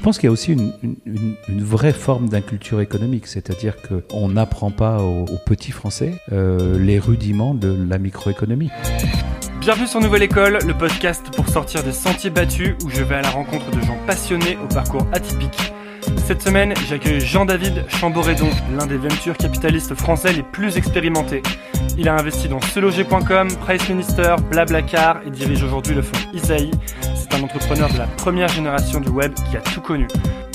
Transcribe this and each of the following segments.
pense qu'il y a aussi une vraie forme d'inculture économique, c'est-à-dire qu'on n'apprend pas aux petits Français les rudiments de la microéconomie. Bienvenue sur Nouvelle École, le podcast pour sortir des sentiers battus où je vais à la rencontre de gens passionnés au parcours atypique. Cette semaine, j'accueille Jean-David Chamboredon, l'un des ventures capitalistes français les plus expérimentés. Il a investi dans seloger.com, Price Minister, Blablacar et dirige aujourd'hui le fonds Isaïe. C'est un entrepreneur de la première génération du web qui a tout connu.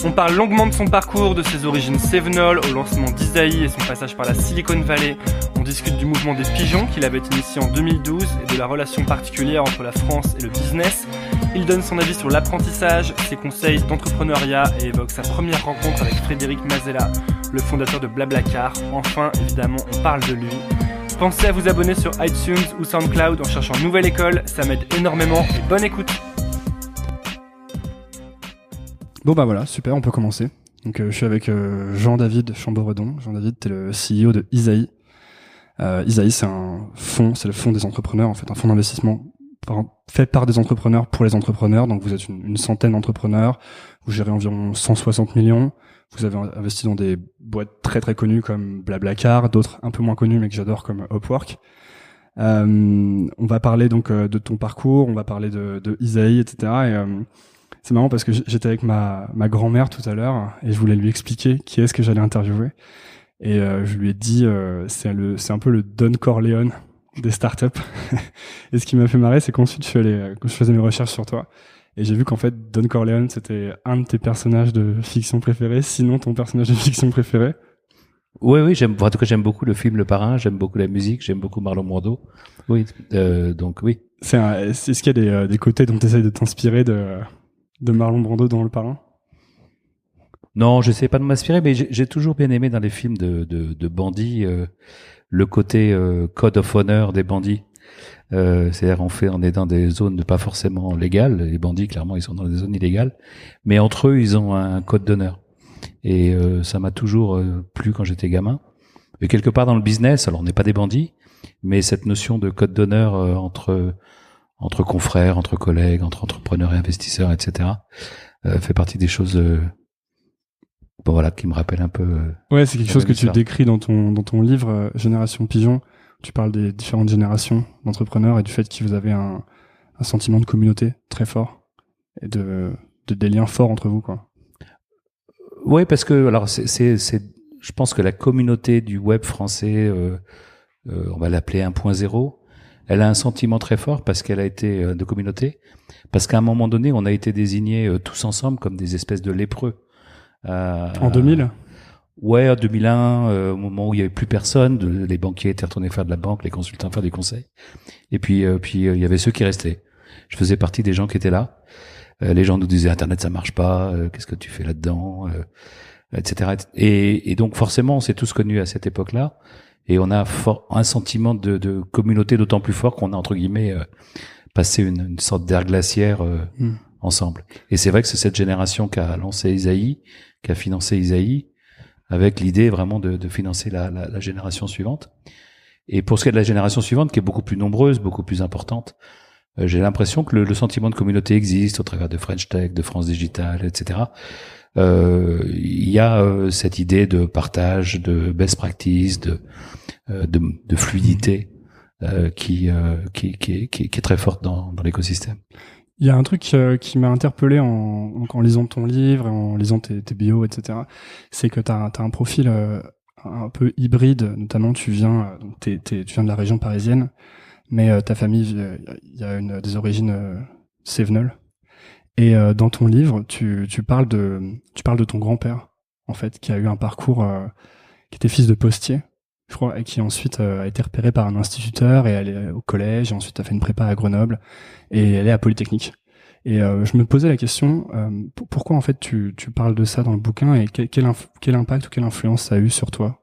On parle longuement de son parcours, de ses origines cévenoles au lancement d'Isaïe et son passage par la Silicon Valley. On discute du mouvement des pigeons qu'il avait initié en 2012 et de la relation particulière entre la France et le business. Il donne son avis sur l'apprentissage, ses conseils d'entrepreneuriat et évoque sa première rencontre avec Frédéric Mazella, le fondateur de Blablacar. Enfin, évidemment, on parle de lui. Pensez à vous abonner sur iTunes ou SoundCloud en cherchant Nouvelle École, ça m'aide énormément et bonne écoute. Bon bah voilà, super, on peut commencer. Donc je suis avec Jean-David Chamboredon. Jean-David, t'es le CEO de Isaïe. Isaïe, c'est un fonds, c'est le fonds des entrepreneurs, en fait, un fonds d'investissement fait par des entrepreneurs pour les entrepreneurs. Donc vous êtes une centaine d'entrepreneurs, vous gérez environ 160 millions. Vous avez investi dans des boîtes très très connues comme Blablacar, d'autres un peu moins connues mais que j'adore comme Upwork. On va parler donc de ton parcours, on va parler de Isaïe, etc. Et c'est marrant parce que j'étais avec ma grand-mère tout à l'heure et je voulais lui expliquer qui est-ce que j'allais interviewer. Et je lui ai dit c'est un peu le Don Corleone des startups. Et ce qui m'a fait marrer, c'est qu'ensuite quand je faisais mes recherches sur toi, et j'ai vu qu'en fait Don Corleone c'était un de tes personnages de fiction préférés, sinon ton personnage de fiction préféré. Oui, en tout cas j'aime beaucoup le film Le Parrain, j'aime beaucoup la musique, j'aime beaucoup Marlon Brando. Oui, donc oui. Est-ce qu'il y a des côtés dont tu essayes de t'inspirer de Marlon Brando dans Le Parrain? Non, je sais pas de m'inspirer, mais j'ai toujours bien aimé dans les films de bandits le côté code of honor des bandits. C'est-à-dire on est dans des zones pas forcément légales. Les bandits, clairement, ils sont dans des zones illégales, mais entre eux, ils ont un code d'honneur. Et ça m'a toujours plu quand j'étais gamin. Et quelque part dans le business, alors on n'est pas des bandits, mais cette notion de code d'honneur entre confrères, entre collègues, entre entrepreneurs et investisseurs, etc., fait partie des choses qui me rappellent un peu. Ouais, c'est quelque chose que tu décris dans ton livre Génération Pigeon. Tu parles des différentes générations d'entrepreneurs et du fait que vous avez un sentiment de communauté très fort et des liens forts entre vous, quoi. Oui, parce que alors je pense que la communauté du web français, on va l'appeler 1.0, elle a un sentiment très fort parce qu'elle a été de communauté, parce qu'à un moment donné, on a été désignés tous ensemble comme des espèces de lépreux. En 2000 Ouais, en 2001, au moment où il y avait plus personne, les banquiers étaient retournés faire de la banque, les consultants faire du conseil. Et puis il y avait ceux qui restaient. Je faisais partie des gens qui étaient là. Les gens nous disaient Internet ça marche pas, qu'est-ce que tu fais là-dedans, etc. Et donc forcément, on s'est tous connus à cette époque-là, et on a un sentiment de communauté d'autant plus fort qu'on a entre guillemets passé une sorte d'ère glaciaire ensemble. Et c'est vrai que c'est cette génération qui a lancé Isaïe, qui a financé Isaïe, avec l'idée vraiment de financer la génération suivante. Et pour ce qui est de la génération suivante, qui est beaucoup plus nombreuse, beaucoup plus importante, j'ai l'impression que le sentiment de communauté existe au travers de French Tech, de France Digital, etc. Il y a cette idée de partage, de best practice, de fluidité qui est très forte dans l'écosystème. Il y a un truc qui m'a interpellé en lisant ton livre, en lisant tes bios, etc. C'est que t'as un profil un peu hybride. Notamment, tu viens de la région parisienne, mais ta famille, il y a des origines cévenoles. Et dans ton livre, tu parles de ton grand-père, en fait, qui a eu un parcours, qui était fils de postier, je crois, et qui ensuite a été repéré par un instituteur et allé au collège, et ensuite a fait une prépa à Grenoble et elle est à Polytechnique. Et je me posais la question, pourquoi en fait tu parles de ça dans le bouquin et quel impact ou quelle influence ça a eu sur toi?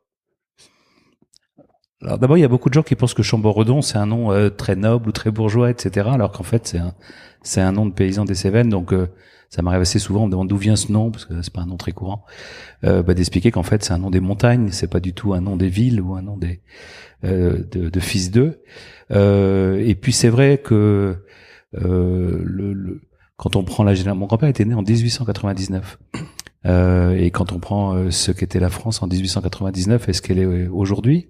Alors d'abord, il y a beaucoup de gens qui pensent que Chamboredon c'est un nom très noble ou très bourgeois, etc. Alors qu'en fait c'est un nom de paysan des Cévennes. Donc ça m'arrive assez souvent, on me demande d'où vient ce nom parce que c'est pas un nom très courant. D'expliquer qu'en fait c'est un nom des montagnes, c'est pas du tout un nom des villes ou un nom de fils d'eux. Et puis c'est vrai que Quand on prend mon grand-père était né en 1899. Et quand on prend ce qu'était la France en 1899 et ce qu'elle est aujourd'hui,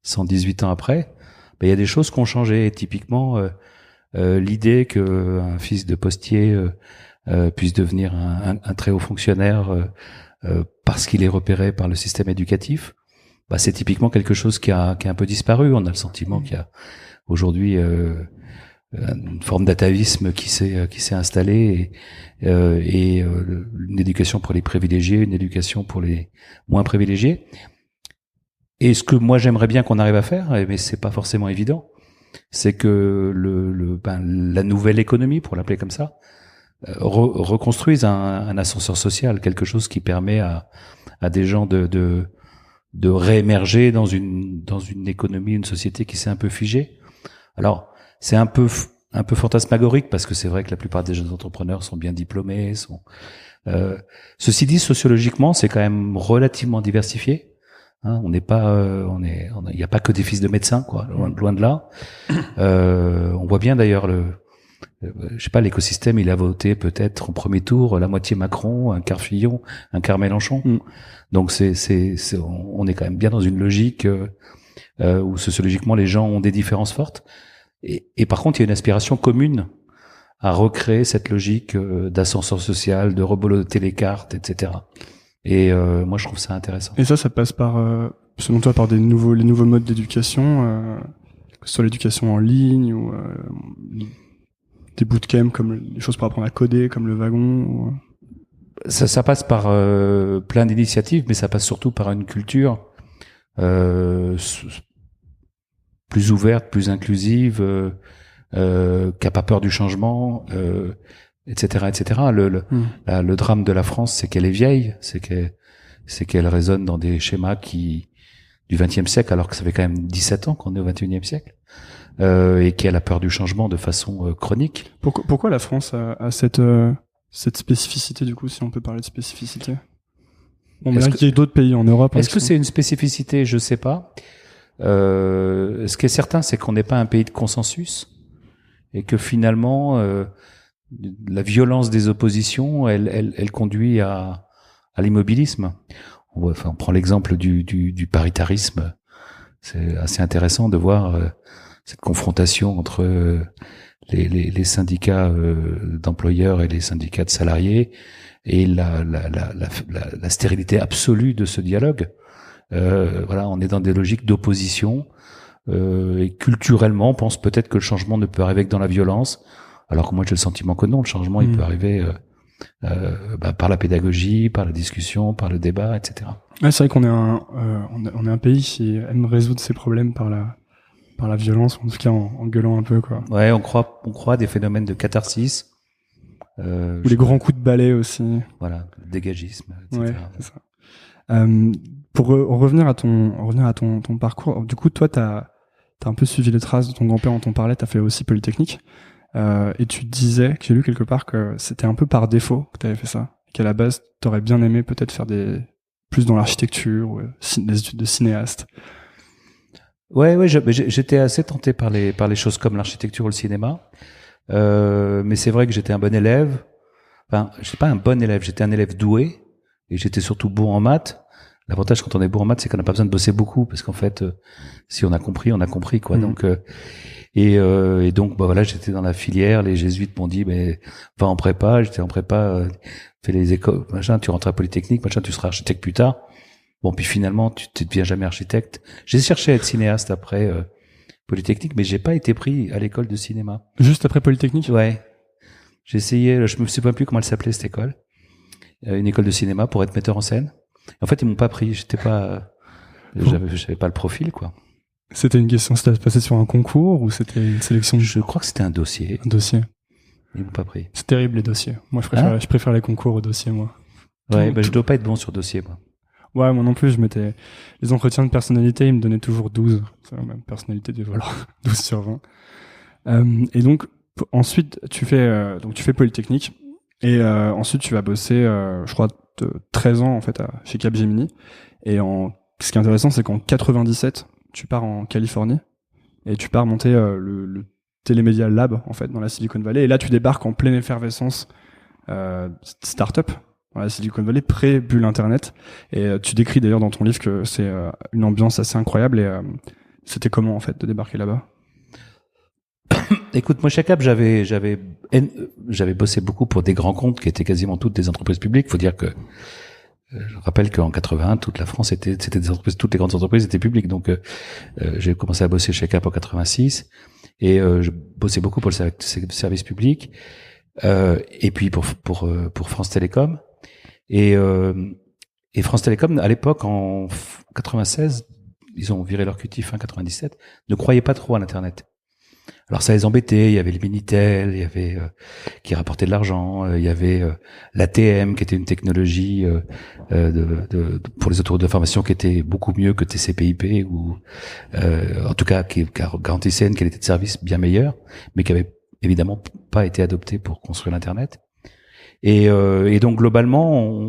118 ans après, il y a des choses qui ont changé. Et typiquement, l'idée que un fils de postier puisse devenir un très haut fonctionnaire parce qu'il est repéré par le système éducatif, c'est typiquement quelque chose qui a un peu disparu. On a le sentiment qu'il y a aujourd'hui une forme d'atavisme qui s'est installée et une éducation pour les privilégiés, une éducation pour les moins privilégiés. Et ce que moi j'aimerais bien qu'on arrive à faire, mais c'est pas forcément évident, c'est que la nouvelle économie, pour l'appeler comme ça, reconstruise un ascenseur social, quelque chose qui permet à des gens de réémerger dans une économie, une société qui s'est un peu figée. Alors, c'est un peu fantasmagorique parce que c'est vrai que la plupart des jeunes entrepreneurs sont bien diplômés. Ceci dit, sociologiquement, c'est quand même relativement diversifié. Hein, on n'est pas, il n'y a pas que des fils de médecins, quoi, loin de là. On voit bien d'ailleurs je sais pas, l'écosystème, il a voté peut-être au premier tour la moitié Macron, un quart Fillon, un quart Mélenchon. Donc on est quand même bien dans une logique où sociologiquement les gens ont des différences fortes. Et par contre, il y a une aspiration commune à recréer cette logique d'ascenseur social, de reboloter les cartes, etc. Et moi, je trouve ça intéressant. Et ça passe par, selon toi, par les nouveaux modes d'éducation, que ce soit l'éducation en ligne ou des bootcamps comme les choses pour apprendre à coder, comme le wagon. Ça passe par plein d'initiatives, mais ça passe surtout par une culture plus ouverte, plus inclusive, qui a pas peur du changement, etc., etc. Le drame de la France, c'est qu'elle est vieille, c'est qu'elle résonne dans des schémas du XXe siècle, alors que ça fait quand même 17 ans qu'on est au XXIe siècle, et qu'elle a peur du changement de façon chronique. Pourquoi la France a cette spécificité, du coup, si on peut parler de spécificité? Bon, mais il y a d'autres pays en Europe. Est-ce que c'est une spécificité? Je sais pas. Ce qui est certain, c'est qu'on n'est pas un pays de consensus et que finalement, la violence des oppositions, elle conduit à l'immobilisme. On prend l'exemple du paritarisme. C'est assez intéressant de voir cette confrontation entre les syndicats d'employeurs et les syndicats de salariés et la stérilité absolue de ce dialogue. On est dans des logiques d'opposition et culturellement, on pense peut-être que le changement ne peut arriver que dans la violence, alors que moi j'ai le sentiment que non, le changement il peut arriver par la pédagogie, par la discussion, par le débat, etc. Ouais, c'est vrai qu'on est on est un pays qui aime résoudre ses problèmes par la violence, en tout cas en gueulant un peu, quoi. Ouais, on croit à des phénomènes de catharsis. Ou les grands coups de balai aussi. Voilà, le dégagisme, etc. Ouais, c'est ça. Pour revenir à ton parcours, du coup, toi, t'as un peu suivi les traces de ton grand-père, dont on parlait, t'as fait aussi Polytechnique, et tu disais, que j'ai lu quelque part, que c'était un peu par défaut que t'avais fait ça, qu'à la base, t'aurais bien aimé peut-être faire plus dans l'architecture, ou des études de cinéaste. Ouais, j'étais assez tenté par les choses comme l'architecture ou le cinéma, mais c'est vrai que j'étais un bon élève. Enfin, j'étais pas un bon élève, j'étais un élève doué, et j'étais surtout bon en maths. L'avantage quand on est bon en maths, c'est qu'on n'a pas besoin de bosser beaucoup, parce qu'en fait, si on a compris, quoi. Donc, et donc, voilà, j'étais dans la filière. Les jésuites m'ont dit, va en prépa. J'étais en prépa, fais les écoles, machin. Tu rentres à Polytechnique, machin. Tu seras architecte plus tard. Bon, puis finalement, tu ne deviens jamais architecte. J'ai cherché à être cinéaste après Polytechnique, mais j'ai pas été pris à l'école de cinéma. Juste après Polytechnique? Ouais. J'ai essayé. Je me souviens plus comment elle s'appelait cette école. Une école de cinéma pour être metteur en scène. En fait, ils m'ont pas pris. J'avais pas le profil, quoi. C'était une question, c'était passé sur un concours ou c'était une sélection? Je crois que c'était un dossier. Un dossier. Ils m'ont pas pris. C'est terrible, les dossiers. Moi, je préfère les concours aux dossiers, moi. Ouais, je dois pas être bon sur dossier, moi. Ouais, moi non plus, les entretiens de personnalité, ils me donnaient toujours 12. C'est la même personnalité du voilà. 12 sur 20. Et donc, ensuite, tu fais Polytechnique. Et ensuite, tu vas bosser, je crois, 13 ans en fait chez Capgemini. Et ce qui est intéressant, c'est qu'en 97, tu pars en Californie et tu pars monter le Telemedia Lab en fait dans la Silicon Valley, et là tu débarques en pleine effervescence startup dans la Silicon Valley, pré-bulle internet, et tu décris d'ailleurs dans ton livre que c'est une ambiance assez incroyable, et c'était comment en fait de débarquer là-bas? Écoute, moi chez Cap, j'avais bossé beaucoup pour des grands comptes qui étaient quasiment toutes des entreprises publiques. Faut dire que je rappelle qu'en 81, toute la France c'était des entreprises, toutes les grandes entreprises étaient publiques. Donc j'ai commencé à bosser chez Cap en 86 et je bossais beaucoup pour le service public et puis pour France Télécom et France Télécom à l'époque en 96, ils ont viré leur QT fin 97, ne croyaient pas trop à l'internet. Alors ça les embêtait, il y avait le Minitel, il y avait qui rapportait de l'argent, il y avait l'ATM qui était une technologie pour les autoroutes d'information qui était beaucoup mieux que TCP/IP ou en tout cas qui garantissait une qualité de service bien meilleure, mais qui avait évidemment pas été adoptée pour construire l'internet. Et donc globalement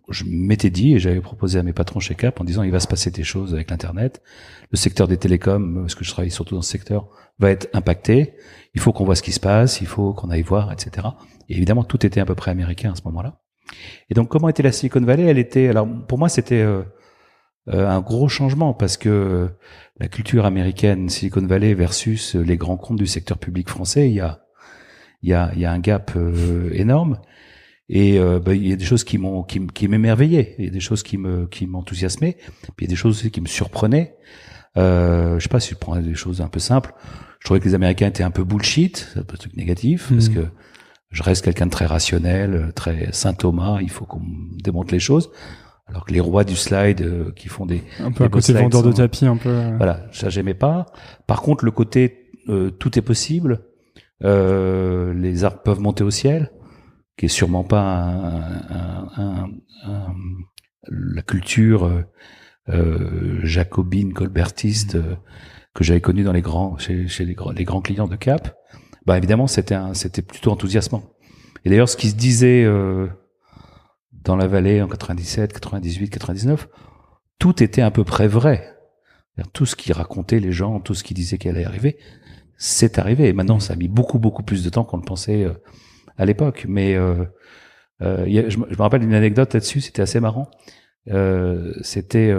je m'étais dit, et j'avais proposé à mes patrons chez Cap en disant il va se passer des choses avec l'internet, le secteur des télécoms, parce que je travaille surtout dans ce secteur, va être impacté, il faut qu'on voit ce qui se passe, il faut qu'on aille voir, etc. Et évidemment tout était à peu près américain à ce moment-là. Et donc comment était la Silicon Valley? Elle était, alors pour moi c'était un gros changement, parce que la culture américaine Silicon Valley versus les grands comptes du secteur public français, il y a un gap énorme. Et il y a des choses qui m'émerveillaient, il y a des choses qui m'enthousiasmaient, puis il y a des choses aussi qui me surprenaient. Je sais pas si je prends des choses un peu simples. Je trouvais que les Américains étaient un peu bullshit, c'est un peu un truc négatif, parce que je reste quelqu'un de très rationnel, très Saint Thomas, il faut qu'on me démontre les choses. Alors que les rois du slide qui font des un peu à côté vendeur de tapis, un peu. Voilà, ça j'aimais pas. Par contre, le côté tout est possible, les arbres peuvent monter au ciel, qui est sûrement pas la culture jacobine, colbertiste que j'avais connue dans chez les grands clients de Cap. Bah évidemment, c'était plutôt enthousiasmant. Et d'ailleurs, ce qui se disait dans la vallée en 97, 98, 99, tout était à peu près vrai. Tout ce qui racontait les gens, tout ce qui disait qu'elle allait arriver, c'est arrivé. Et maintenant, ça a mis beaucoup plus de temps qu'on le pensait à l'époque. Mais je me rappelle d'une anecdote là-dessus, c'était assez marrant. C'était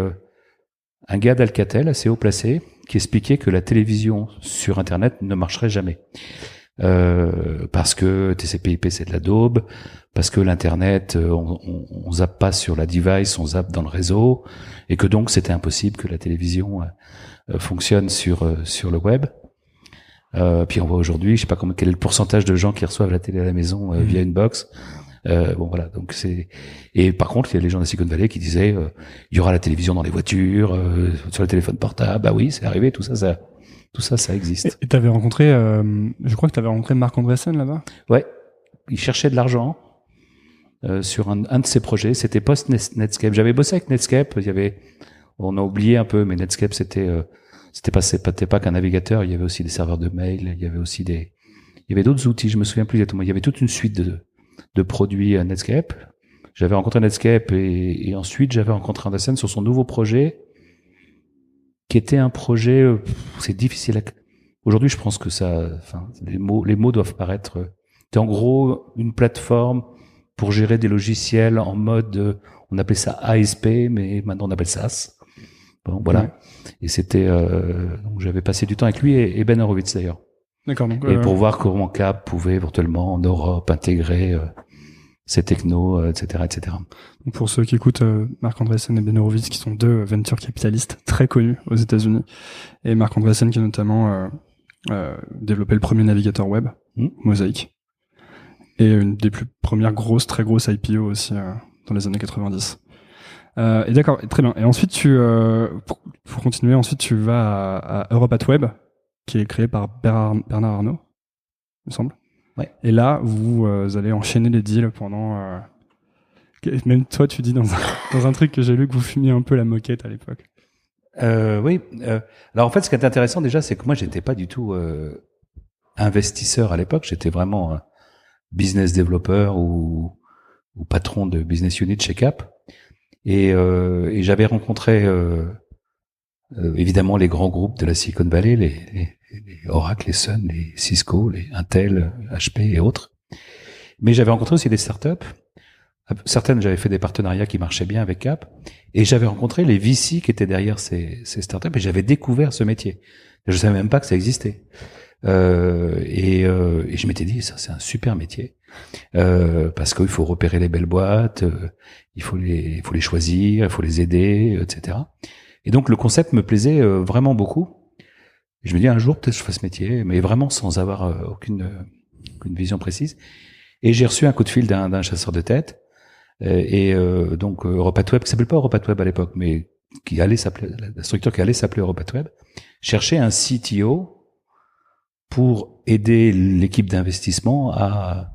un gars d'Alcatel, assez haut placé, qui expliquait que la télévision sur Internet ne marcherait jamais. Parce que TCP/IP c'est de la daube, parce que l'Internet, on zappe pas sur la device, on zappe dans le réseau, et que donc c'était impossible que la télévision fonctionne sur le web. Puis on voit aujourd'hui, je sais pas quel est le pourcentage de gens qui reçoivent la télé à la maison via une box. Bon voilà, donc c'est. Et par contre, il y a les gens de la Silicon Valley qui disaient il y aura la télévision dans les voitures, sur le téléphone portable. Bah oui, c'est arrivé, tout ça, ça existe. Et t'avais rencontré, je crois que t'avais rencontré Marc Andreessen là-bas. Ouais, il cherchait de l'argent sur un de ses projets. C'était post Netscape. J'avais bossé avec Netscape. On a oublié un peu, mais Netscape c'était pas qu'un navigateur. Il y avait aussi des serveurs de mail. Il y avait d'autres outils. Je me souviens plus exactement. Il y avait toute une suite de produits à Netscape. J'avais rencontré Netscape et ensuite j'avais rencontré Andreessen sur son nouveau projet, qui était un projet, c'est difficile aujourd'hui, je pense que les mots doivent paraître, c'était en gros une plateforme pour gérer des logiciels en mode, on appelait ça ASP, mais maintenant on appelle ça SaaS. Bon, voilà. Ouais. Et c'était, donc j'avais passé du temps avec lui et Ben Horowitz d'ailleurs. D'accord. Donc, et pour voir comment Cap pouvait éventuellement en Europe intégrer ces technos, etc., etc. Donc pour ceux qui écoutent, Marc Andreessen et Ben Horowitz, qui sont deux venture capitalistes très connus aux États-Unis, et Marc Andreessen qui a notamment développé le premier navigateur web, Mosaic, et une des plus premières très grosses IPO aussi dans les années 90. Et d'accord, très bien. Et ensuite pour continuer, ensuite tu vas à Europe at Web, qui est créé par Bernard Arnault, il me semble. Ouais. Et là, vous allez enchaîner les deals pendant... même toi, tu dis dans un truc que j'ai lu que vous fumiez un peu la moquette à l'époque. Oui. Alors en fait, ce qui est intéressant déjà, c'est que moi, j'étais pas du tout investisseur à l'époque. J'étais vraiment business developer ou patron de business unit chez Cap. Et j'avais rencontré évidemment les grands groupes de la Silicon Valley, les Oracle, les Sun, les Cisco, les Intel, HP et autres. Mais j'avais rencontré aussi des startups. Certaines, j'avais fait des partenariats qui marchaient bien avec Cap, et j'avais rencontré les VC qui étaient derrière ces startups, et j'avais découvert ce métier. Je savais même pas que ça existait. Et je m'étais dit, ça c'est un super métier, parce qu'il faut repérer les belles boîtes, il faut les choisir, il faut les aider, etc. Et donc le concept me plaisait vraiment beaucoup. Et je me dis un jour peut-être je fasse ce métier, mais vraiment sans avoir aucune vision précise. Et j'ai reçu un coup de fil d'un chasseur de tête, donc EuropaTweb, qui s'appelait pas EuropaTweb à l'époque, mais qui allait s'appeler, la structure qui allait s'appeler EuropaTweb, cherchait un CTO pour aider l'équipe d'investissement à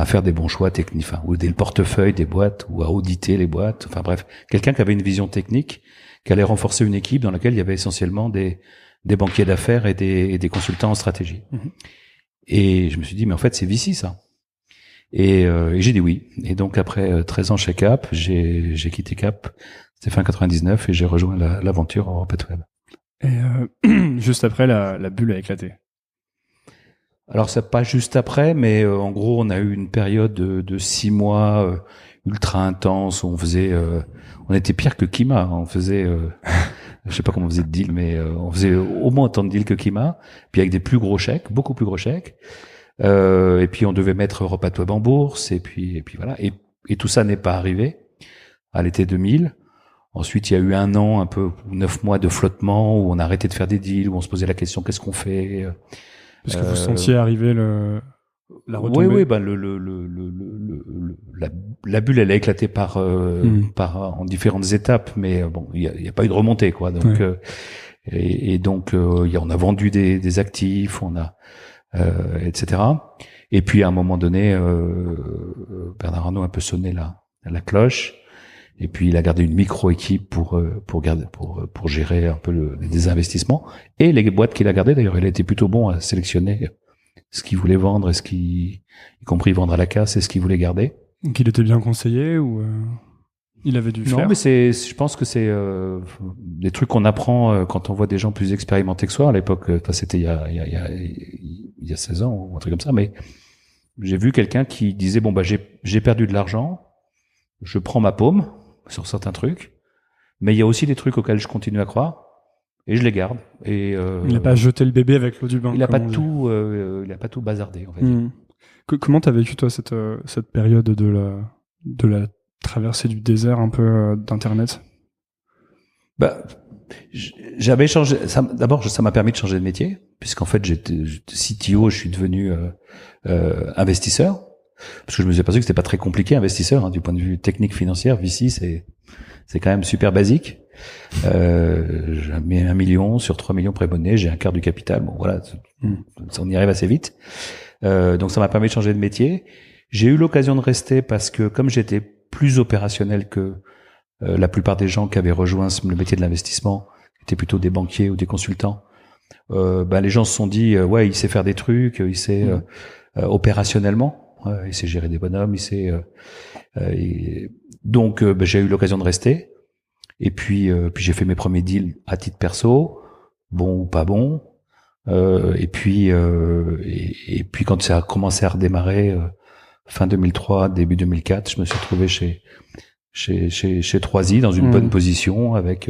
faire des bons choix techniques, enfin, ou aider le portefeuille des boîtes, ou à auditer les boîtes, enfin bref, quelqu'un qui avait une vision technique, qui allait renforcer une équipe dans laquelle il y avait essentiellement des banquiers d'affaires et des consultants en stratégie. Mmh. Et je me suis dit, mais en fait, c'est VC, ça. Et j'ai dit oui. Et donc, après 13 ans chez Cap, j'ai quitté Cap, c'était fin 99, et j'ai rejoint l'aventure EuropaTweb. Et juste après, la bulle a éclaté. Alors, c'est pas juste après, mais en gros, on a eu une période de 6 mois ultra intense où on était pire que Kima. On faisait, je sais pas comment on faisait de deal, mais on faisait au moins autant de deals que Kima, puis avec des plus gros chèques, beaucoup plus gros chèques. Et puis on devait mettre EuropaTweb en bourse, et puis voilà. Et tout ça n'est pas arrivé à l'été 2000. Ensuite, il y a eu 1 an, un peu 9 mois de flottement où on a arrêté de faire des deals, où on se posait la question qu'est-ce qu'on fait. Est-ce que vous sentiez arriver la retombée? Oui, bah la bulle elle a éclaté par en différentes étapes, mais bon, il y a pas eu de remontée quoi. Donc et donc on a vendu des actifs, on a etc. Et puis à un moment donné, Bernard Arnault a un peu sonné la cloche. Et puis il a gardé une micro-équipe pour gérer un peu des investissements. Et les boîtes qu'il a gardées, d'ailleurs, il a été plutôt bon à sélectionner ce qu'il voulait vendre, y compris vendre à la casse, et ce qu'il voulait garder. Donc il était bien conseillé ou il avait dû faire? Non, mais je pense que c'est des trucs qu'on apprend quand on voit des gens plus expérimentés que soi. À l'époque, c'était il y a 16 ans ou un truc comme ça. Mais j'ai vu quelqu'un qui disait bon bah j'ai perdu de l'argent, je prends ma paume sur certains trucs, mais il y a aussi des trucs auxquels je continue à croire et je les garde. Et il n'a pas jeté le bébé avec l'eau du bain. Il n'a pas tout bazardé, on va dire. Comment t'as vécu toi cette période de la traversée du désert un peu d'internet? Bah, j'avais changé. D'abord, ça m'a permis de changer de métier, puisqu'en fait j'étais CTO, je suis devenu investisseur. Parce que je me suis aperçu que c'était pas très compliqué, investisseur, hein, du point de vue technique financière. VC, c'est quand même super basique. J'ai mis 1 million sur 3 millions préabonnés, j'ai un quart du capital. Bon, voilà, on y arrive assez vite. Donc ça m'a permis de changer de métier. J'ai eu l'occasion de rester parce que comme j'étais plus opérationnel que la plupart des gens qui avaient rejoint le métier de l'investissement, qui étaient plutôt des banquiers ou des consultants, les gens se sont dit ouais, il sait faire des trucs, il sait opérationnellement. Il sait gérer des bonhommes, donc j'ai eu l'occasion de rester. Et puis j'ai fait mes premiers deals à titre perso, bon ou pas bon. Et puis quand ça a commencé à redémarrer fin 2003, début 2004, je me suis retrouvé chez 3i dans une bonne position avec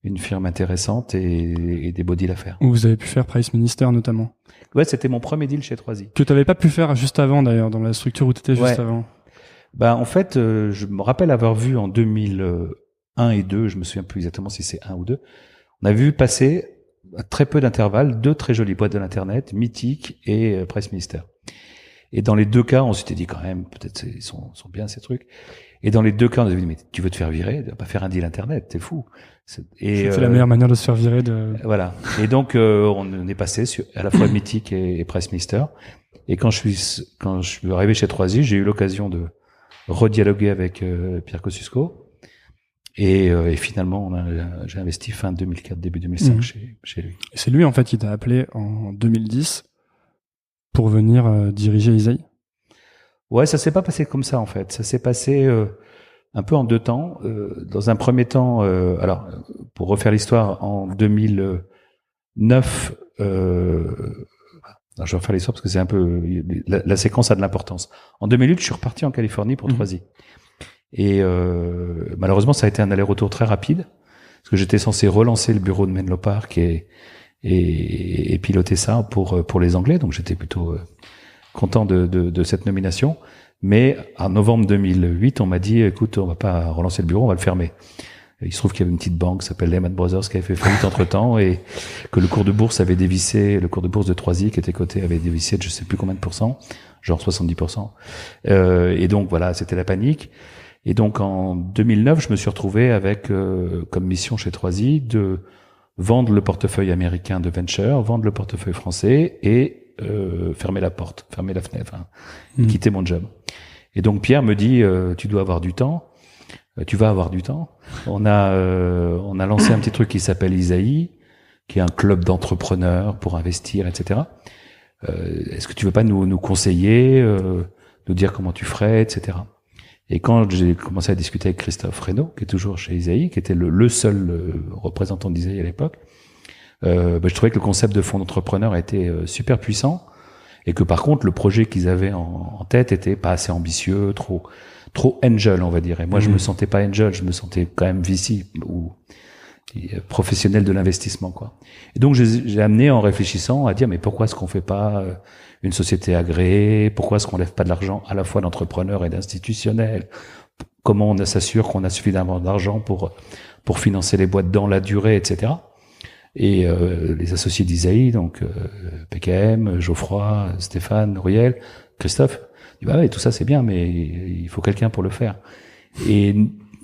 une firme intéressante et des beaux deals à faire. Où vous avez pu faire Price Minister notamment. Ouais, c'était mon premier deal chez 3i. Que tu n'avais pas pu faire juste avant d'ailleurs, dans la structure où tu étais juste avant. Bah en fait, je me rappelle avoir vu en 2001 et 2, je me souviens plus exactement si c'est 1 ou 2, on a vu passer à très peu d'intervalles 2 très jolies boîtes de l'internet, Mythic et Price Minister. Et dans les 2 cas, on s'était dit quand même, peut-être ils sont bien ces trucs. Et dans les 2 cas, on avait dit mais tu veux te faire virer, tu vas pas faire un deal internet, t'es fou. C'est la meilleure manière de se faire virer. Voilà. Et donc on est passé sur à la fois Mythic et Price Minister. Et quand je suis arrivé chez 3i, j'ai eu l'occasion de redialoguer avec Pierre Kosciusko. Et finalement, j'ai investi fin 2004, début 2005 chez lui. Et c'est lui en fait qui t'a appelé en 2010 pour venir diriger Isaïe. Ouais, ça s'est pas passé comme ça en fait. Ça s'est passé un peu en deux temps. Dans un premier temps, alors pour refaire l'histoire, en 2009, je vais refaire l'histoire parce que c'est un peu la séquence a de l'importance. En 2008, je suis reparti en Californie pour Troisy. Et malheureusement, ça a été un aller-retour très rapide parce que j'étais censé relancer le bureau de Menlo Park et piloter ça pour les Anglais. Donc j'étais plutôt content de cette nomination. Mais en novembre 2008, on m'a dit écoute, on va pas relancer le bureau, on va le fermer. Il se trouve qu'il y avait une petite banque qui s'appelle Lehman Brothers qui avait fait faillite entre-temps et que le cours de bourse avait dévissé, le cours de bourse de Troisy qui était coté avait dévissé de je sais plus combien de pourcents, genre 70%. Et donc voilà, c'était la panique. Et donc en 2009, je me suis retrouvé avec comme mission chez Troisy de vendre le portefeuille américain de venture, vendre le portefeuille français et fermer la porte, fermer la fenêtre, quitter mon job. Et donc Pierre me dit tu dois avoir du temps. Tu vas avoir du temps. On a lancé un petit truc qui s'appelle Isaïe, qui est un club d'entrepreneurs pour investir, etc. Est-ce que tu veux pas nous conseiller, nous dire comment tu ferais, etc. Et quand j'ai commencé à discuter avec Christophe Reynaud, qui est toujours chez Isaïe, qui était le seul représentant d'Isaïe à l'époque, je trouvais que le concept de fonds d'entrepreneurs était super puissant et que par contre le projet qu'ils avaient en tête était pas assez ambitieux, trop angel, on va dire. Et moi, je me sentais pas angel, je me sentais quand même VC ou professionnel de l'investissement, quoi. Et donc, j'ai amené en réfléchissant à dire, mais pourquoi est-ce qu'on fait pas une société agréée? Pourquoi est-ce qu'on lève pas de l'argent à la fois d'entrepreneurs et d'institutionnels? Comment on s'assure qu'on a suffisamment d'argent pour financer les boîtes dans la durée, etc. Et les associés d'Isaïe, donc PKM, Geoffroy, Stéphane, Nouriel, Christophe, bah ouais, tout ça c'est bien, mais il faut quelqu'un pour le faire. Et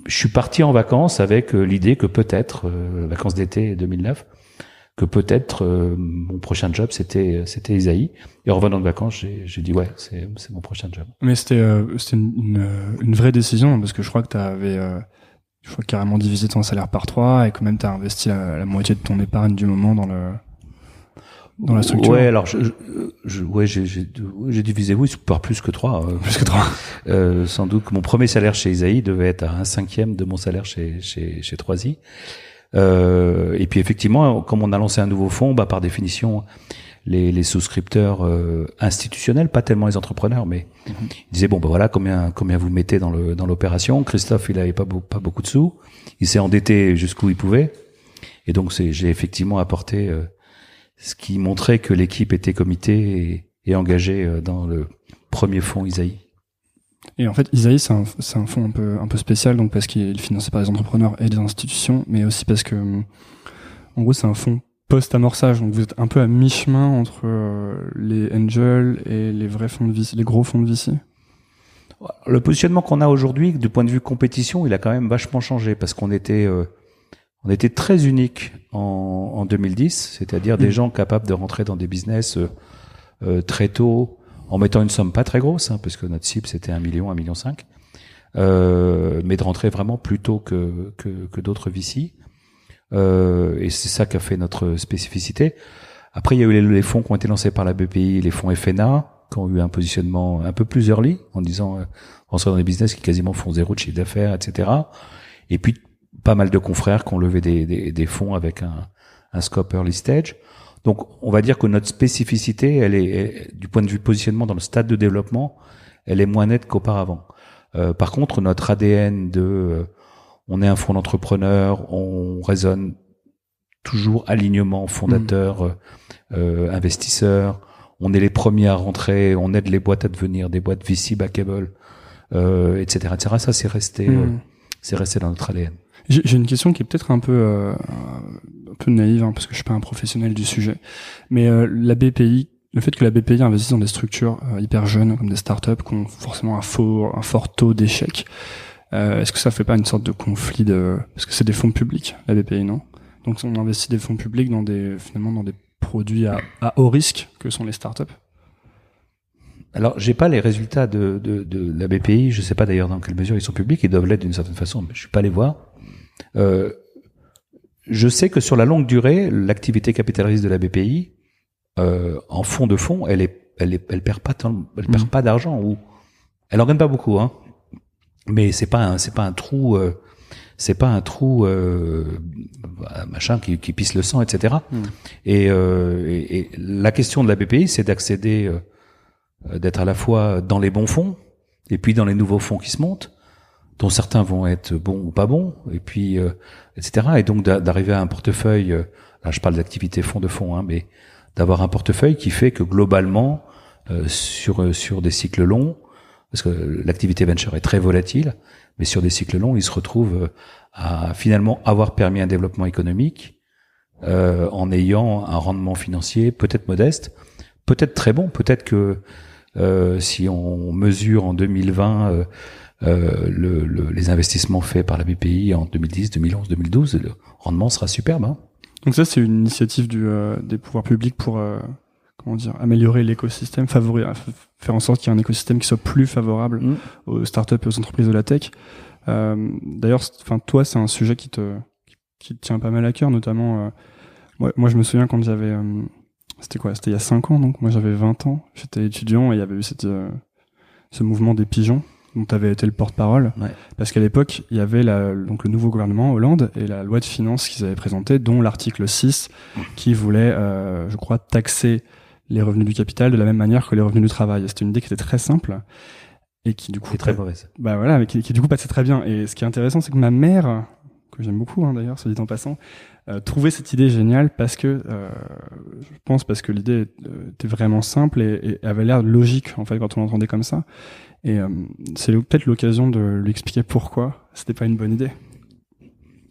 je suis parti en vacances avec l'idée que peut-être, vacances d'été 2009, que peut-être mon prochain job c'était Isaïe. Et en revenant de vacances, j'ai dit ouais, c'est mon prochain job. Mais c'était une vraie décision parce que je crois que je crois carrément divisé ton salaire par 3 et que même t'as investi la moitié de ton épargne du moment dans la structure. Ouais, alors j'ai divisé par plus que 3. Plus que 3. Sans doute que mon premier salaire chez Isaïe devait être à 1/5 de mon salaire chez Troisy. Et puis effectivement, comme on a lancé un nouveau fonds, par définition, les souscripteurs institutionnels, pas tellement les entrepreneurs, mais ils disaient voilà combien vous mettez dans l'opération. Christophe, il avait pas beaucoup de sous, il s'est endetté jusqu'où il pouvait, et donc j'ai effectivement apporté ce qui montrait que l'équipe était comitée et engagée dans le premier fonds Isaïe. Et en fait, Isaïe, c'est un fonds un peu spécial, donc parce qu'il est financé par les entrepreneurs et des institutions, mais aussi parce que, en gros, c'est un fonds post-amorçage, donc vous êtes un peu à mi-chemin entre les angels et les vrais fonds de VC, les gros fonds de VC. Le positionnement qu'on a aujourd'hui, du point de vue compétition, il a quand même vachement changé parce qu'on était très unique en 2010, c'est-à-dire des gens capables de rentrer dans des business très tôt, en mettant une somme pas très grosse, parce que notre cible c'était 1 million, 1,5 million, mais de rentrer vraiment plus tôt que d'autres VC. Et c'est ça qui a fait notre spécificité. Après, il y a eu les fonds qui ont été lancés par la BPI, les fonds FNA, qui ont eu un positionnement un peu plus early, en disant on serait dans des business qui quasiment font 0 de chiffre d'affaires, etc. Et puis pas mal de confrères qui ont levé des fonds avec un scope early stage. Donc, on va dire que notre spécificité, elle est du point de vue positionnement dans le stade de développement, elle est moins nette qu'auparavant. Par contre, notre ADN on est un fonds d'entrepreneurs, on raisonne toujours alignement fondateur, investisseur. On est les premiers à rentrer, on aide les boîtes à devenir des boîtes VC backable, etc., etc. Ça, c'est resté dans notre ADN. J'ai une question qui est peut-être un peu naïve, parce que je suis pas un professionnel du sujet. Mais la BPI, le fait que la BPI investisse dans des structures hyper jeunes, comme des startups, qui ont forcément un fort taux d'échec, est-ce que ça fait pas une sorte de conflit parce que c'est des fonds publics, la BPI, non? Donc on investit des fonds publics dans des produits à haut risque que sont les startups. Alors, j'ai pas les résultats de la BPI. Je sais pas d'ailleurs dans quelle mesure ils sont publics. Ils doivent l'être d'une certaine façon, mais je suis pas allé voir. Je sais que sur la longue durée, l'activité capitaliste de la BPI, en fonds de fonds, elle perd pas d'argent ou elle en gagne pas beaucoup, Mais c'est pas un trou machin qui pisse le sang, etc. Et la question de la BPI, c'est d'accéder, d'être à la fois dans les bons fonds et puis dans les nouveaux fonds qui se montent, dont certains vont être bons ou pas bons, et puis etc. Et donc d'arriver à un portefeuille, là je parle d'activité fonds de fonds, hein, mais d'avoir un portefeuille qui fait que globalement sur des cycles longs, parce que l'activité venture est très volatile, mais sur des cycles longs, il se retrouve à finalement avoir permis un développement économique en ayant un rendement financier peut-être modeste, peut-être très bon, peut-être que si on mesure en 2020 les investissements faits par la BPI en 2010, 2011, 2012, le rendement sera superbe. Hein. Donc ça, c'est une initiative des pouvoirs publics pour améliorer l'écosystème, faire en sorte qu'il y ait un écosystème qui soit plus favorable aux startups et aux entreprises de la tech. D'ailleurs, toi, c'est un sujet qui te tient pas mal à cœur, notamment. Moi, je me souviens quand j'avais, c'était il y a 5 ans, donc moi j'avais 20 ans, j'étais étudiant et il y avait eu ce mouvement des pigeons dont tu avais été le porte-parole, parce qu'à l'époque il y avait donc le nouveau gouvernement Hollande et la loi de finances qu'ils avaient présentée, dont l'article 6 qui voulait, je crois, taxer les revenus du capital de la même manière que les revenus du travail. Et c'était une idée qui était très simple et qui du coup très mauvaise. Bah voilà, mais qui du coup passait très bien. Et ce qui est intéressant, c'est que ma mère, que j'aime beaucoup d'ailleurs, soit dit en passant, trouvait cette idée géniale parce que je pense parce que l'idée était vraiment simple et avait l'air logique en fait quand on l'entendait comme ça. Et c'est peut-être l'occasion de lui expliquer pourquoi c'était pas une bonne idée.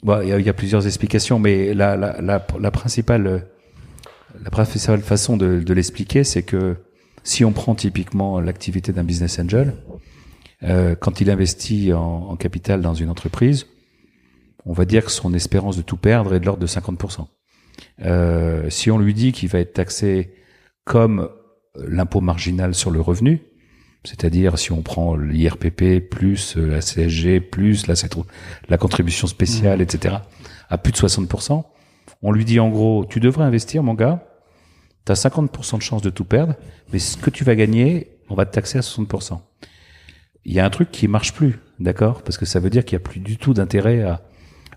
Bon, il y a plusieurs explications, mais la principale façon de l'expliquer, c'est que si on prend typiquement l'activité d'un business angel, quand il investit en capital dans une entreprise, on va dire que son espérance de tout perdre est de l'ordre de 50%. Si on lui dit qu'il va être taxé comme l'impôt marginal sur le revenu, c'est-à-dire si on prend l'IRPP plus la CSG plus la contribution spéciale, etc., à plus de 60%, on lui dit en gros, tu devrais investir mon gars, tu as 50% de chance de tout perdre, mais ce que tu vas gagner, on va te taxer à 60%. Il y a un truc qui marche plus, d'accord ? Parce que ça veut dire qu'il n'y a plus du tout d'intérêt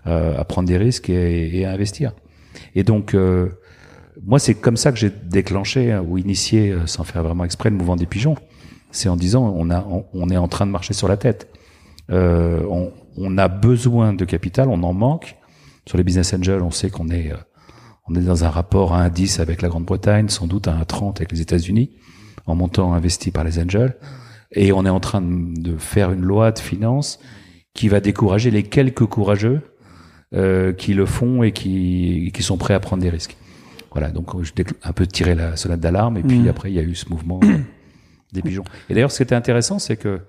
à prendre des risques et à investir. Et donc, moi, c'est comme ça que j'ai déclenché ou initié, sans faire vraiment exprès, le mouvement des pigeons. C'est en disant, on est en train de marcher sur la tête. On a besoin de capital, on en manque. Sur les business angels, on sait qu'on est dans un rapport à 1,10 avec la Grande-Bretagne, sans doute à 1,30 avec les États-Unis, en montant investi par les angels. Et on est en train de faire une loi de finances qui va décourager les quelques courageux qui le font et qui sont prêts à prendre des risques. Voilà, donc je un peu tiré la sonnette d'alarme et puis après il y a eu ce mouvement des pigeons. Et d'ailleurs, ce qui était intéressant, c'est que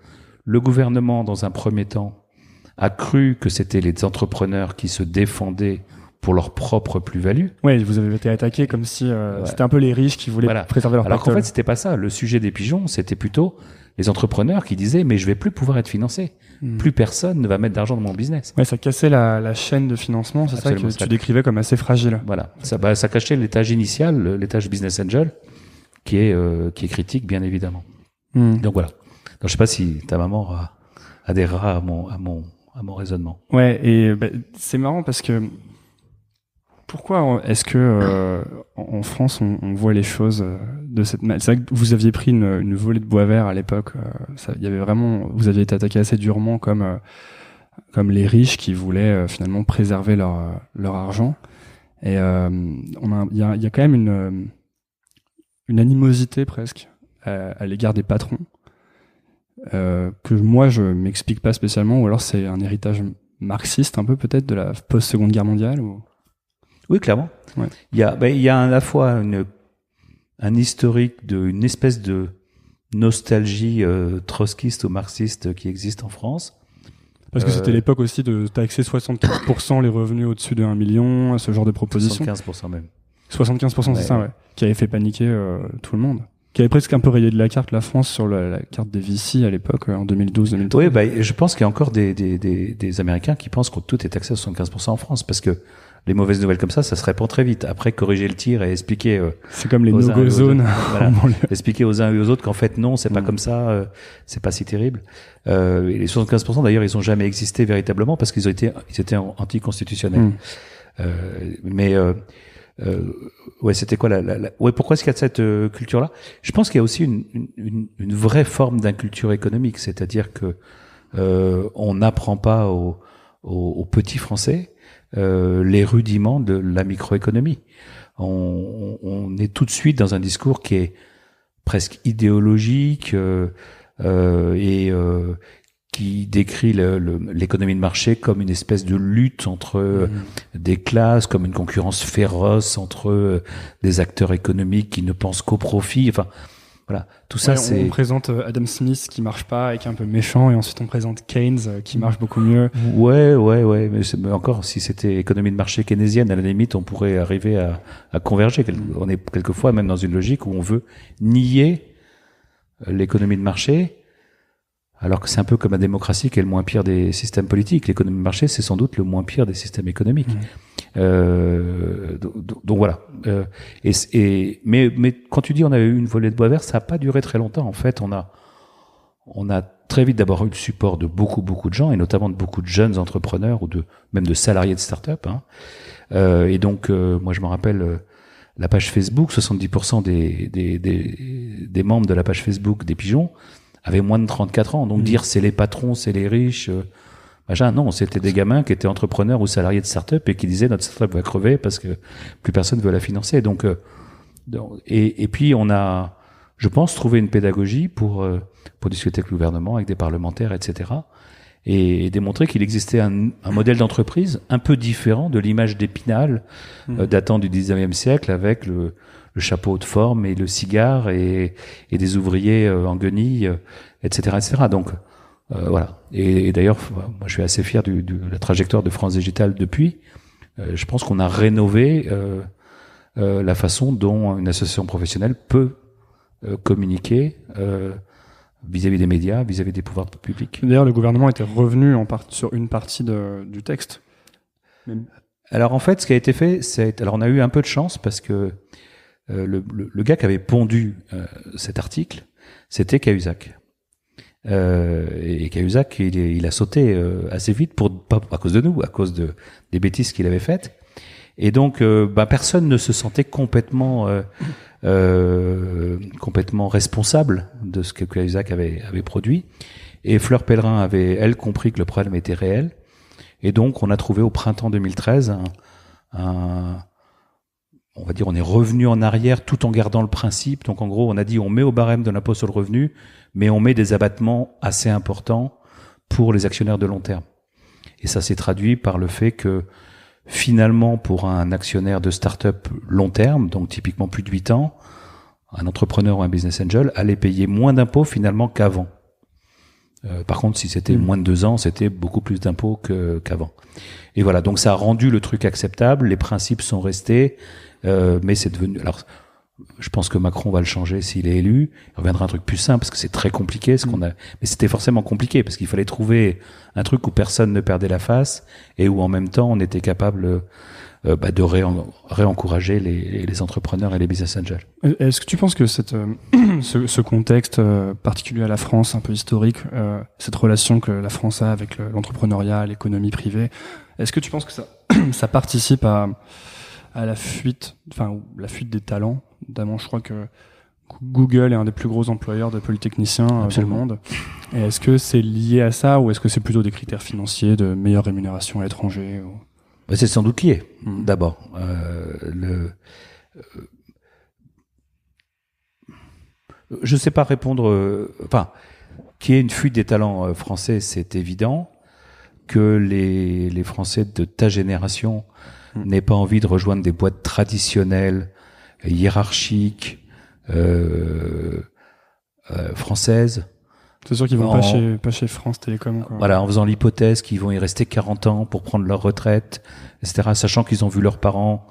le gouvernement, dans un premier temps, a cru que c'était les entrepreneurs qui se défendaient pour leur propre plus-value. Oui, vous avez été attaqué comme si c'était un peu les riches qui voulaient préserver leur pactole. Alors qu'en fait, c'était pas ça. Le sujet des pigeons, c'était plutôt les entrepreneurs qui disaient « mais je vais plus pouvoir être financé. Plus personne ne va mettre d'argent dans mon business. » Ouais, ça cassait la chaîne de financement, c'est absolument ça que tu décrivais comme assez fragile. Voilà, ça cachait l'étage initial, l'étage business angel, qui est critique, bien évidemment. Donc voilà. Donc je sais pas si ta maman adhérera à mon raisonnement. Ouais, et c'est marrant parce que pourquoi est-ce que en France on voit les choses de cette manière ? C'est vrai que vous aviez pris une volée de bois vert à l'époque. Il y avait vraiment, vous aviez été attaqué assez durement comme les riches qui voulaient finalement préserver leur argent. Et il y a quand même une animosité presque à l'égard des patrons que moi je m'explique pas spécialement, ou alors c'est un héritage marxiste un peu peut-être de la post-seconde guerre mondiale ou... Oui, clairement. Ouais. Il y a à la fois un historique une espèce de nostalgie trotskiste ou marxiste qui existe en France. Parce que c'était l'époque aussi de taxer 75% les revenus au-dessus de 1 million, ce genre de proposition. 75% même. 75%, c'est ça, ouais. Qui avait fait paniquer tout le monde. Qui avait presque un peu rayé de la carte la France sur la carte des VC à l'époque, en 2012-2013. Oui, je pense qu'il y a encore des Américains qui pensent que tout est taxé à 75% en France, parce que les mauvaises nouvelles comme ça se répand très vite. Après, corriger le tir et expliquer. C'est comme les no-go zones. Voilà. Expliquer aux uns et aux autres qu'en fait non, c'est pas comme ça, c'est pas si terrible. Et les 75% d'ailleurs, ils ont jamais existé véritablement parce qu'ils étaient anticonstitutionnels. Ouais, c'était quoi ouais, pourquoi est-ce qu'il y a cette culture-là? Je pense qu'il y a aussi une vraie forme d'inculture économique, c'est-à-dire que on n'apprend pas aux petits Français les rudiments de la microéconomie. On est tout de suite dans un discours qui est presque idéologique et qui décrit l'économie de marché comme une espèce de lutte entre des classes, comme une concurrence féroce entre des acteurs économiques qui ne pensent qu'au profit. Enfin, voilà, tout ça, c'est... On présente Adam Smith qui marche pas et qui est un peu méchant, et ensuite on présente Keynes qui marche beaucoup mieux. Ouais, mais encore, si c'était économie de marché keynésienne, à la limite, on pourrait arriver à converger. On est quelquefois même dans une logique où on veut nier l'économie de marché, alors que c'est un peu comme la démocratie qui est le moins pire des systèmes politiques. L'économie de marché, c'est sans doute le moins pire des systèmes économiques. Donc voilà. Mais quand tu dis on avait eu une volée de bois vert, ça n'a pas duré très longtemps. En fait, on a très vite d'abord eu le support de beaucoup de gens, et notamment de beaucoup de jeunes entrepreneurs ou même de salariés de start-up. Et donc, moi, je me rappelle la page Facebook. 70% des membres de la page Facebook des Pigeons avaient moins de 34 ans. Donc dire c'est les patrons, c'est les riches, non, c'était des gamins qui étaient entrepreneurs ou salariés de start-up et qui disaient notre start-up va crever parce que plus personne veut la financer. Donc et puis on a, je pense, trouvé une pédagogie pour discuter avec le gouvernement, avec des parlementaires, etc. et démontrer qu'il existait un modèle d'entreprise un peu différent de l'image d'Épinal datant du 19e siècle avec le chapeau de forme et le cigare et des ouvriers en guenilles, etc., etc. Donc voilà. Et d'ailleurs, moi, je suis assez fier de la trajectoire de France Digital depuis. Je pense qu'on a rénové la façon dont une association professionnelle peut communiquer vis-à-vis des médias, vis-à-vis des pouvoirs publics. D'ailleurs, le gouvernement était revenu sur une partie du texte. Alors en fait, ce qui a été fait, alors on a eu un peu de chance parce que le gars qui avait pondu cet article, c'était Cahuzac. Et Cahuzac, il a sauté assez vite pas à cause de nous, à cause des bêtises qu'il avait faites. Et donc, personne ne se sentait complètement responsable de ce que Cahuzac avait produit. Et Fleur Pellerin avait, elle, compris que le problème était réel. Et donc, on a trouvé au printemps 2013 on va dire, on est revenu en arrière tout en gardant le principe. Donc, en gros, on a dit, on met au barème de l'impôt sur le revenu, mais on met des abattements assez importants pour les actionnaires de long terme. Et ça s'est traduit par le fait que, finalement, pour un actionnaire de start-up long terme, donc typiquement plus de 8 ans, un entrepreneur ou un business angel allait payer moins d'impôts finalement qu'avant. Par contre, si c'était moins de 2 ans, c'était beaucoup plus d'impôts qu'avant. Et voilà, donc ça a rendu le truc acceptable, les principes sont restés, mais c'est devenu... Alors, je pense que Macron va le changer s'il est élu. Il reviendra un truc plus simple parce que c'est très compliqué mais c'était forcément compliqué parce qu'il fallait trouver un truc où personne ne perdait la face et où en même temps on était capable de réencourager les entrepreneurs et les business angels. Est-ce que tu penses que ce contexte particulier à la France, un peu historique, cette relation que la France a avec l'entrepreneuriat, l'économie privée, est-ce que tu penses que ça participe à la fuite, la fuite des talents? Notamment, je crois que Google est un des plus gros employeurs de polytechniciens dans le monde. Et est-ce que c'est lié à ça ou est-ce que c'est plutôt des critères financiers de meilleure rémunération à l'étranger C'est sans doute lié, d'abord. Je ne sais pas répondre... qu'il y ait une fuite des talents français, c'est évident. Que les Français de ta génération n'aient pas envie de rejoindre des boîtes traditionnelles, hiérarchiques, françaises. C'est sûr qu'ils vont pas chez France Télécom, quoi. Voilà, en faisant l'hypothèse qu'ils vont y rester 40 ans pour prendre leur retraite, etc., sachant qu'ils ont vu leurs parents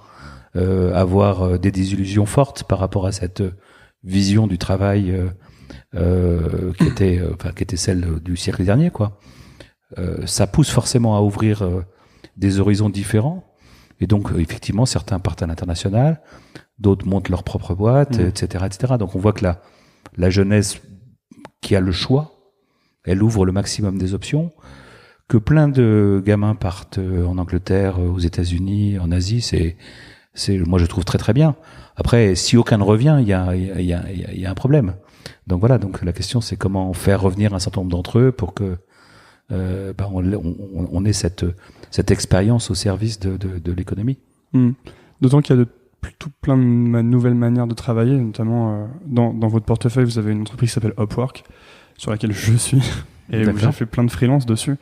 avoir des désillusions fortes par rapport à cette vision du travail qui était celle du siècle dernier, quoi. Ça pousse forcément à ouvrir des horizons différents. Et donc, effectivement, certains partent à l'international, d'autres montent leur propre boîte, etc., etc. Donc, on voit que la jeunesse qui a le choix, elle ouvre le maximum des options. Que plein de gamins partent en Angleterre, aux États-Unis, en Asie, moi je trouve très très bien. Après, si aucun ne revient, il y a un problème. Donc voilà, donc la question c'est comment faire revenir un certain nombre d'entre eux pour que on ait cette expérience au service de l'économie. D'autant qu'il y a plutôt plein de nouvelles manières de travailler, notamment dans votre portefeuille, vous avez une entreprise qui s'appelle Upwork, sur laquelle je suis. Et j'ai fait plein de freelance dessus.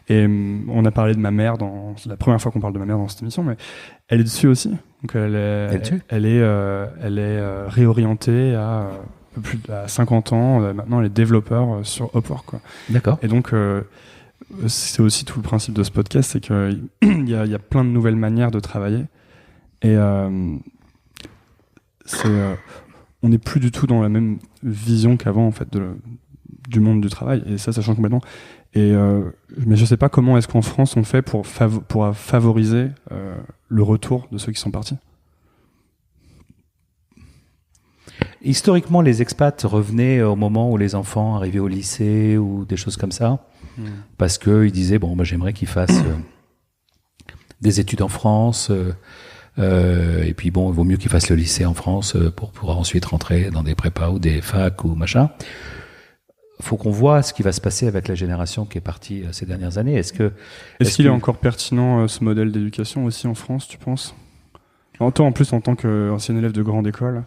Et on a parlé de ma mère c'est la première fois qu'on parle de ma mère dans cette émission, mais elle est dessus aussi. Donc elle est réorientée à un peu plus à 50 ans. Maintenant, elle est développeur sur Upwork, quoi. D'accord. Et donc, c'est aussi tout le principe de ce podcast, c'est qu'il y a plein de nouvelles manières de travailler. Et on n'est plus du tout dans la même vision qu'avant, en fait, du monde du travail, et ça change complètement. Mais je sais pas comment est-ce qu'en France on fait pour favoriser le retour de ceux qui sont partis. Historiquement, les expats revenaient au moment où les enfants arrivaient au lycée ou des choses comme ça, parce que ils disaient j'aimerais qu'ils fassent des études en France, et puis il vaut mieux qu'ils fassent le lycée en France pour pouvoir ensuite rentrer dans des prépas ou des facs ou machin. Faut qu'on voit ce qui va se passer avec la génération qui est partie ces dernières années. Est-ce qu'il est encore pertinent ce modèle d'éducation aussi en France, tu penses? Toi, en plus, en tant qu'ancien élève de grande école.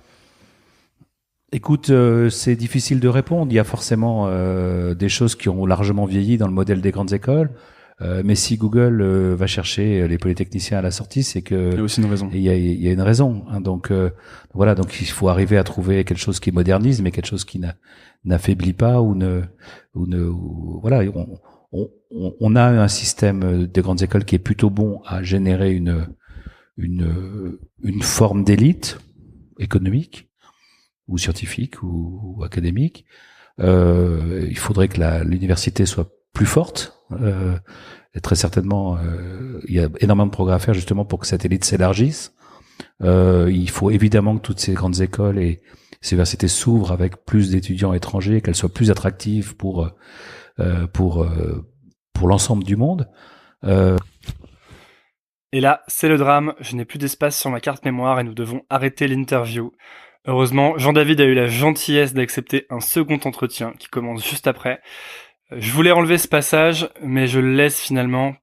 Écoute, c'est difficile de répondre. Il y a forcément des choses qui ont largement vieilli dans le modèle des grandes écoles. Mais si Google va chercher les polytechniciens à la sortie, c'est que il y a aussi une raison. Il y a une raison. Hein. Donc voilà, donc il faut arriver à trouver quelque chose qui modernise, mais quelque chose qui n'affaiblit pas voilà. On a un système des grandes écoles qui est plutôt bon à générer une forme d'élite économique ou scientifique ou académique. Il faudrait que l'université soit plus forte. Et très certainement, il y a énormément de progrès à faire justement pour que cette élite s'élargisse. Il faut évidemment que toutes ces grandes écoles et ces universités s'ouvrent avec plus d'étudiants étrangers, qu'elles soient plus attractives pour l'ensemble du monde. Et là, c'est le drame. Je n'ai plus d'espace sur ma carte mémoire et nous devons arrêter l'interview. Heureusement, Jean-David a eu la gentillesse d'accepter un second entretien qui commence juste après. Je voulais enlever ce passage, mais je le laisse finalement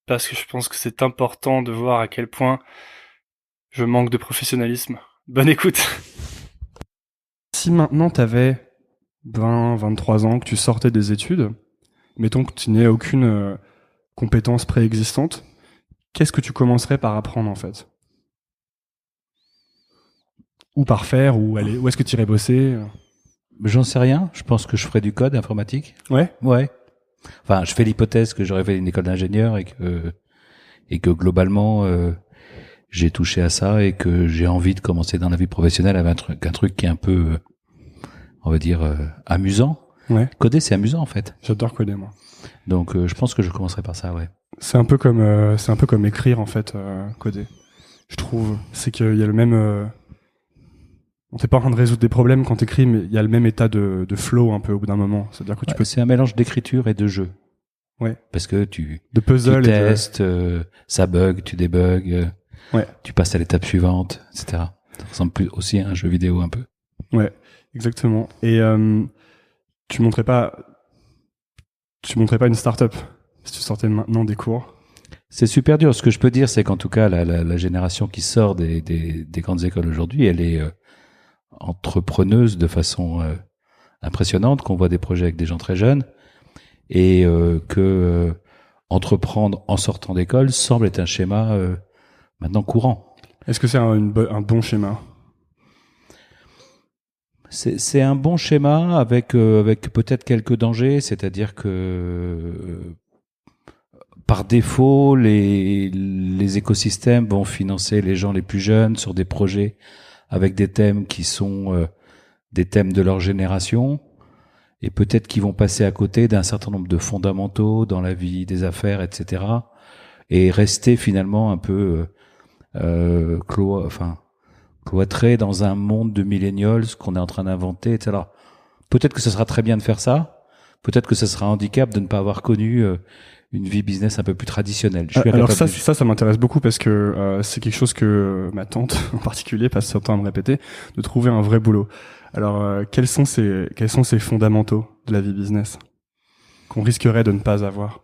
parce que je pense que c'est important de voir à quel point je manque de professionnalisme. Bonne écoute. Si maintenant t'avais 20, 23 ans, que tu sortais des études, mettons que tu n'aies aucune compétence préexistante, qu'est-ce que tu commencerais par apprendre en fait? Ou par faire, où est-ce que tu irais bosser? J'en sais rien. Je pense que je ferais du code informatique. Ouais. Enfin, je fais l'hypothèse que j'aurais fait une école d'ingénieur et que globalement j'ai touché à ça et que j'ai envie de commencer dans la vie professionnelle avec un truc qui est un peu, on va dire, amusant. Ouais. Coder, c'est amusant en fait. J'adore coder moi. Donc, je pense que je commencerai par ça, ouais. C'est un peu comme écrire en fait, coder. Je trouve, c'est qu'il y a le même. On t'es pas en train de résoudre des problèmes quand t'écris, mais il y a le même état de flow un peu au bout d'un moment. C'est-à-dire que c'est un mélange d'écriture et de jeu. Ouais. Parce que tu puzzle, tu testes, ça bug, tu débugs, ouais. Tu passes à l'étape suivante, etc. Ça ressemble plus aussi à un jeu vidéo un peu. Ouais, exactement. Et tu montrais pas une start-up si tu sortais maintenant des cours. C'est super dur. Ce que je peux dire, c'est qu'en tout cas, la génération qui sort des grandes écoles aujourd'hui, elle est entrepreneuse de façon impressionnante, qu'on voit des projets avec des gens très jeunes et que entreprendre en sortant d'école semble être un schéma maintenant courant. Est-ce que c'est un bon schéma? C'est un bon schéma avec peut-être quelques dangers, c'est-à-dire que par défaut, les écosystèmes vont financer les gens les plus jeunes sur des projets avec des thèmes qui sont des thèmes de leur génération, et peut-être qu'ils vont passer à côté d'un certain nombre de fondamentaux dans la vie des affaires, etc., et rester finalement un peu cloîtré dans un monde de millennials qu'on est en train d'inventer, etc. Alors, peut-être que ce sera très bien de faire ça. Peut-être que ce sera un handicap de ne pas avoir connu une vie business un peu plus traditionnelle. Alors ça m'intéresse beaucoup parce que c'est quelque chose que ma tante en particulier passe son temps à me répéter, de trouver un vrai boulot. Alors quels sont ces fondamentaux de la vie business qu'on risquerait de ne pas avoir?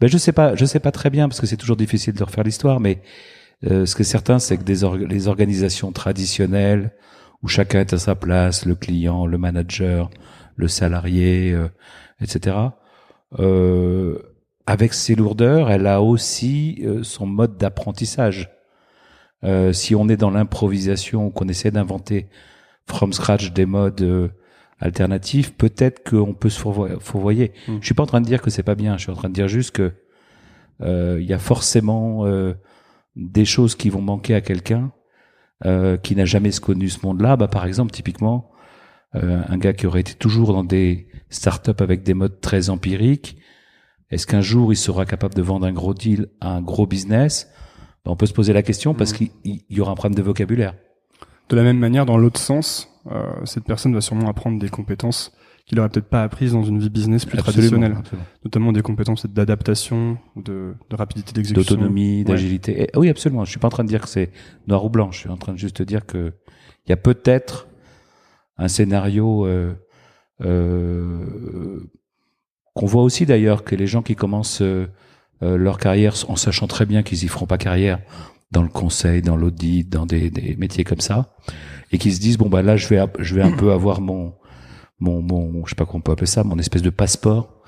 Ben je sais pas très bien parce que c'est toujours difficile de refaire l'histoire, mais ce qui est certain, c'est que les organisations traditionnelles où chacun est à sa place, le client, le manager, le salarié, etc. Avec ses lourdeurs, elle a aussi son mode d'apprentissage. Si on est dans l'improvisation, qu'on essaie d'inventer from scratch des modes alternatifs, peut-être qu'on peut se fourvoyer. Je suis pas en train de dire que c'est pas bien. Je suis en train de dire juste que il y a forcément des choses qui vont manquer à quelqu'un qui n'a jamais connu ce monde-là. Bah, par exemple, typiquement, un gars qui aurait été toujours dans des startups avec des modes très empiriques, est-ce qu'un jour il sera capable de vendre un gros deal à un gros business? Ben, on peut se poser la question parce qu'il y aura un problème de vocabulaire. De la même manière, dans l'autre sens, cette personne va sûrement apprendre des compétences qu'il aurait peut-être pas apprises dans une vie business plus traditionnelle. Absolument. Notamment des compétences d'adaptation ou de rapidité d'exécution. D'autonomie, d'agilité. Et, oui, absolument. Je suis pas en train de dire que c'est noir ou blanc. Je suis en train de juste dire que il y a peut-être un scénario qu'on voit aussi d'ailleurs, que les gens qui commencent leur carrière en sachant très bien qu'ils y feront pas carrière dans le conseil, dans l'audit, dans des métiers comme ça, et qui se disent bon bah là je vais un peu avoir mon je sais pas comment on peut appeler ça, mon espèce de passeport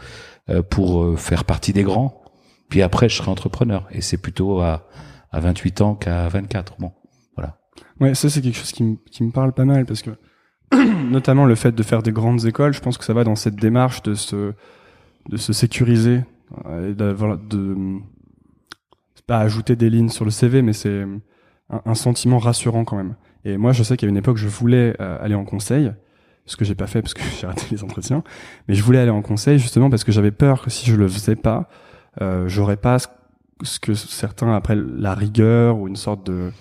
pour faire partie des grands. Puis après je serai entrepreneur, et c'est plutôt à 28 ans qu'à 24. Bon, voilà. Ouais, ça c'est quelque chose qui me parle pas mal parce que notamment le fait de faire des grandes écoles, je pense que ça va dans cette démarche de se sécuriser et c'est pas ajouter des lignes sur le CV, mais c'est un sentiment rassurant quand même. Et moi, je sais qu'à une époque, je voulais aller en conseil, ce que j'ai pas fait parce que j'ai raté les entretiens, mais je voulais aller en conseil justement parce que j'avais peur que si je le faisais pas, j'aurais pas ce que certains appellent la rigueur ou une sorte de...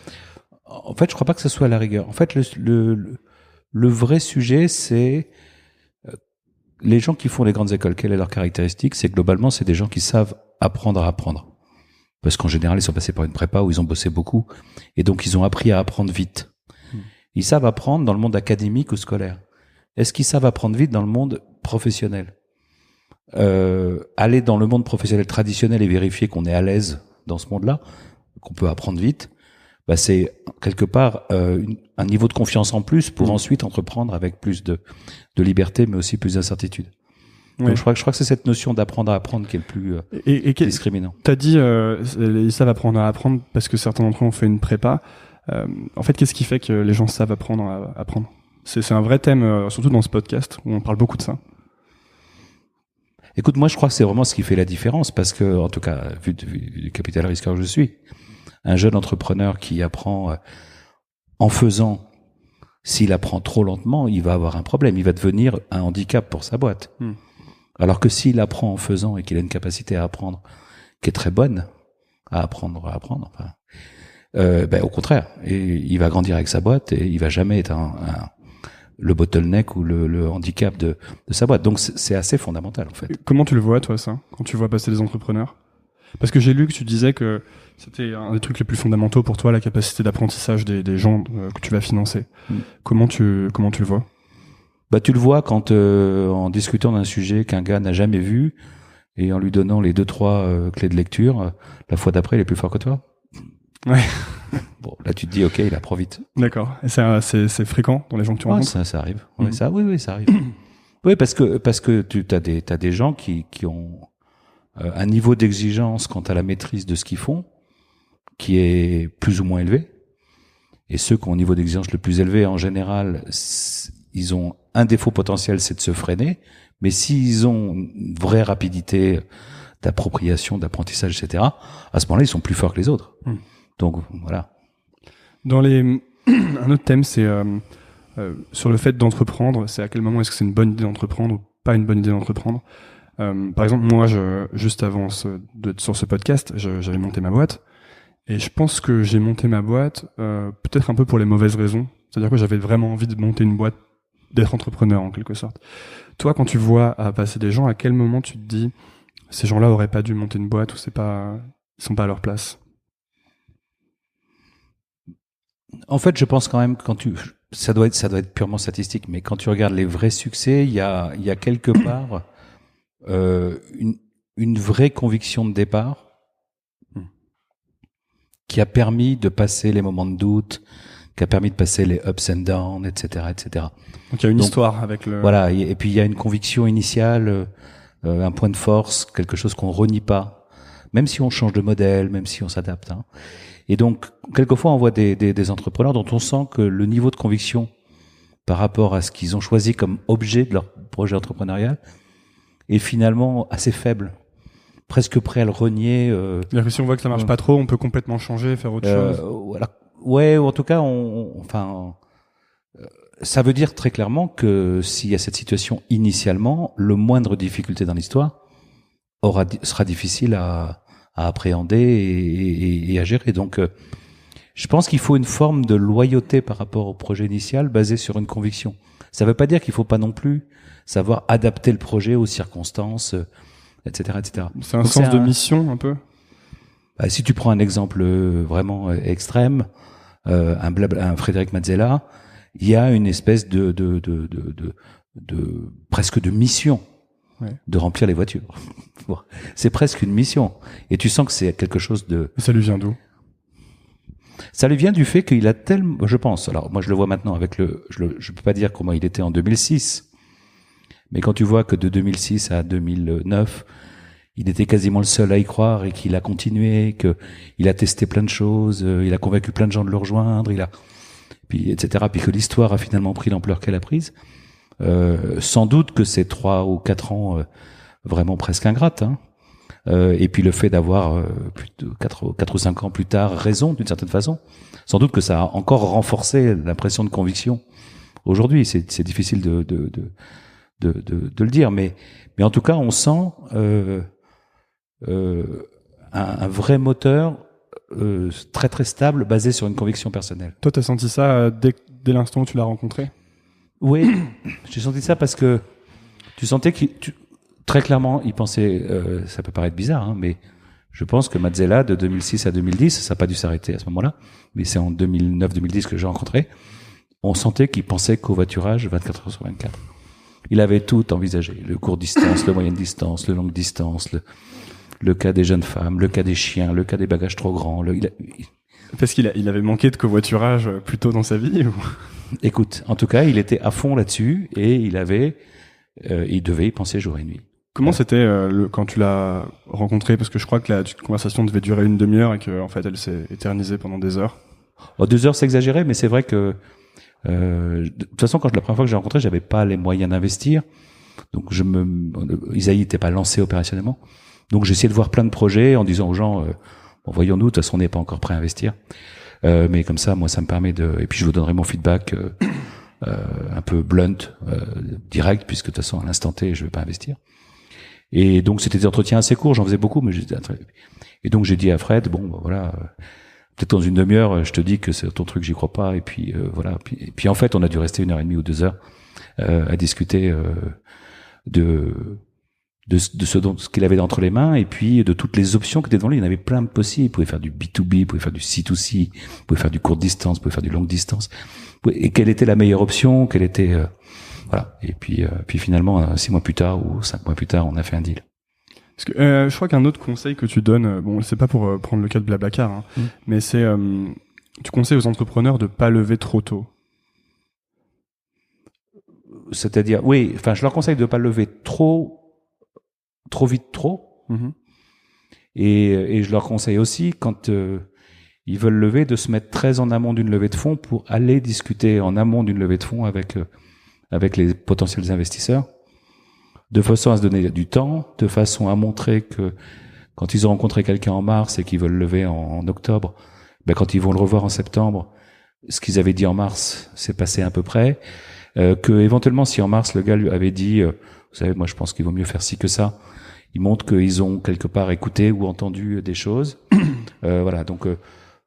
En fait, je crois pas que ce soit la rigueur. En fait, le vrai sujet, c'est les gens qui font les grandes écoles. Quelle est leur caractéristique? C'est globalement, c'est des gens qui savent apprendre à apprendre. Parce qu'en général, ils sont passés par une prépa où ils ont bossé beaucoup. Et donc, ils ont appris à apprendre vite. Ils savent apprendre dans le monde académique ou scolaire. Est-ce qu'ils savent apprendre vite dans le monde professionnel? Aller dans le monde professionnel traditionnel et vérifier qu'on est à l'aise dans ce monde-là, qu'on peut apprendre vite, bah c'est quelque part un niveau de confiance en plus pour ensuite entreprendre avec plus de liberté, mais aussi plus d'incertitude. Ouais. Donc je crois que c'est cette notion d'apprendre à apprendre qui est le plus discriminant. T'as dit ils savent apprendre à apprendre parce que certains d'entre eux ont fait une prépa. En fait, qu'est-ce qui fait que les gens savent apprendre à apprendre? C'est un vrai thème, surtout dans ce podcast où on parle beaucoup de ça. Écoute, moi je crois que c'est vraiment ce qui fait la différence, parce que, en tout cas, vu du capital risqueur que je suis, un jeune entrepreneur qui apprend en faisant, s'il apprend trop lentement, il va avoir un problème, il va devenir un handicap pour sa boîte. Alors que s'il apprend en faisant et qu'il a une capacité à apprendre qui est très bonne, à apprendre, enfin, au contraire, et il va grandir avec sa boîte et il va jamais être le bottleneck ou le handicap de sa boîte. Donc c'est assez fondamental en fait. Comment tu le vois toi ça, quand tu vois passer des entrepreneurs? Parce que j'ai lu que tu disais que c'était un des trucs les plus fondamentaux pour toi, la capacité d'apprentissage des gens que tu vas financer. Comment tu le vois? Bah tu le vois quand en discutant d'un sujet qu'un gars n'a jamais vu et en lui donnant les 2-3 clés de lecture, la fois d'après il est plus fort que toi. Ouais. Bon, là tu te dis ok, il apprend vite. D'accord. Et c'est fréquent dans les gens que tu rencontres? Ça arrive. Oui, ça arrive. Oui, parce que t'as des gens qui ont un niveau d'exigence quant à la maîtrise de ce qu'ils font qui est plus ou moins élevé. Et ceux qui ont un niveau d'exigence le plus élevé, en général, ils ont un défaut potentiel, c'est de se freiner. Mais s'ils ont une vraie rapidité d'appropriation, d'apprentissage, etc., à ce moment-là, ils sont plus forts que les autres. Donc, voilà. Un autre thème, c'est sur le fait d'entreprendre. C'est à quel moment est-ce que c'est une bonne idée d'entreprendre ou pas une bonne idée d'entreprendre. Par exemple, moi, juste avant d'être sur ce podcast, j'avais monté ma boîte. Et je pense que j'ai monté ma boîte peut-être un peu pour les mauvaises raisons. C'est-à-dire que j'avais vraiment envie de monter une boîte, d'être entrepreneur en quelque sorte. Toi, quand tu vois passer des gens, à quel moment tu te dis ces gens-là auraient pas dû monter une boîte ou ils sont pas à leur place? En fait, je pense quand même ça doit être purement statistique, mais quand tu regardes les vrais succès, il y a quelque part une vraie conviction de départ qui a permis de passer les moments de doute, qui a permis de passer les ups and downs, etc., etc. Donc il y a une histoire avec le... Voilà, et puis il y a une conviction initiale, un point de force, quelque chose qu'on renie pas, même si on change de modèle, même si on s'adapte. Hein. Et donc, quelquefois, on voit des entrepreneurs dont on sent que le niveau de conviction par rapport à ce qu'ils ont choisi comme objet de leur projet entrepreneurial est finalement assez faible, presque prêt à le renier. C'est-à-dire que si on voit que ça marche pas trop, on peut complètement changer, faire autre chose. Voilà. Ouais, ou en tout cas, ça veut dire très clairement que s'il y a cette situation initialement, le moindre difficulté dans l'histoire sera difficile à appréhender et à gérer. Donc, je pense qu'il faut une forme de loyauté par rapport au projet initial basée sur une conviction. Ça ne veut pas dire qu'il faut pas non plus savoir adapter le projet aux circonstances, etc., etc. C'est un sens de mission un peu. Si tu prends un exemple vraiment extrême, un Frédéric Mazzella, il y a une espèce de presque de mission. Ouais. De remplir les voitures. C'est presque une mission. Et tu sens que c'est quelque chose de... Et ça lui vient d'où? Ça lui vient du fait qu'il a tellement... Je pense, alors moi je le vois maintenant avec je peux pas dire comment il était en 2006, mais quand tu vois que de 2006 à 2009, il était quasiment le seul à y croire et qu'il a continué, qu'il a testé plein de choses, il a convaincu plein de gens de le rejoindre, puis etc. Puis que l'histoire a finalement pris l'ampleur qu'elle a prise. Sans doute que c'est 3 ou 4 ans vraiment presque ingrates, hein. Et puis le fait d'avoir plus de 4 ou 5 ans plus tard raison d'une certaine façon, sans doute que ça a encore renforcé l'impression de conviction. Aujourd'hui, c'est difficile de le dire, mais en tout cas, on sent un vrai moteur très très stable basé sur une conviction personnelle. Toi, t'as senti ça dès l'instant où tu l'as rencontré? Oui, j'ai senti ça parce que tu sentais très clairement, il pensait, ça peut paraître bizarre, hein, mais je pense que Mazzella, de 2006 à 2010, ça n'a pas dû s'arrêter à ce moment-là, mais c'est en 2009-2010 que j'ai rencontré, on sentait qu'il pensait covoiturage 24 heures sur 24. Il avait tout envisagé, le court distance, le moyenne distance, le longue distance, le cas des jeunes femmes, le cas des chiens, le cas des bagages trop grands. Parce qu'il avait manqué de covoiturage plus tôt dans sa vie ou... Écoute, en tout cas, il était à fond là-dessus et il devait y penser jour et nuit. Comment c'était quand tu l'as rencontré? Parce que je crois que la conversation devait durer une demi-heure et que en fait elle s'est éternisée pendant des heures. 2 heures, c'est exagéré, mais c'est vrai que de toute façon, la première fois que j'ai rencontré, j'avais pas les moyens d'investir, donc Isaïe n'était pas lancé opérationnellement, donc j'essayais de voir plein de projets en disant aux gens, voyons-nous, de toute façon, on n'est pas encore prêt à investir. Mais comme ça, moi, ça me permet et puis je vous donnerai mon feedback un peu blunt, direct, puisque de toute façon, à l'instant T, je vais pas investir. Et donc, c'était des entretiens assez courts, j'en faisais beaucoup, mais et donc j'ai dit à Fred, voilà, peut-être dans une demi-heure, je te dis que c'est ton truc, j'y crois pas, et puis voilà. Et puis en fait, on a dû rester 1h30 ou 2 heures à discuter de ce qu'il avait entre les mains et puis de toutes les options qui étaient devant lui. Il y en avait plein de possibles. Il pouvait faire du B2B, il pouvait faire du C2C, il pouvait faire du court distance, il pouvait faire du longue distance. Et quelle était la meilleure option? Quelle était voilà. Et puis finalement, 6 mois plus tard ou 5 mois plus tard, on a fait un deal. Parce que je crois qu'un autre conseil que tu donnes, c'est pas pour prendre le cas de Blablacar, hein, mais c'est tu conseilles aux entrepreneurs de pas lever trop tôt. C'est-à-dire, oui, enfin, je leur conseille de pas lever trop vite, et je leur conseille aussi, quand ils veulent lever, de se mettre très en amont d'une levée de fonds pour aller discuter en amont d'une levée de fonds avec les potentiels investisseurs, de façon à se donner du temps, de façon à montrer que quand ils ont rencontré quelqu'un en mars et qu'ils veulent lever en octobre, quand ils vont le revoir en septembre, ce qu'ils avaient dit en mars, c'est passé à peu près, que éventuellement, si en mars le gars lui avait dit, vous savez, moi je pense qu'il vaut mieux faire ci que ça, ils montrent qu'ils ont quelque part écouté ou entendu des choses. Voilà, donc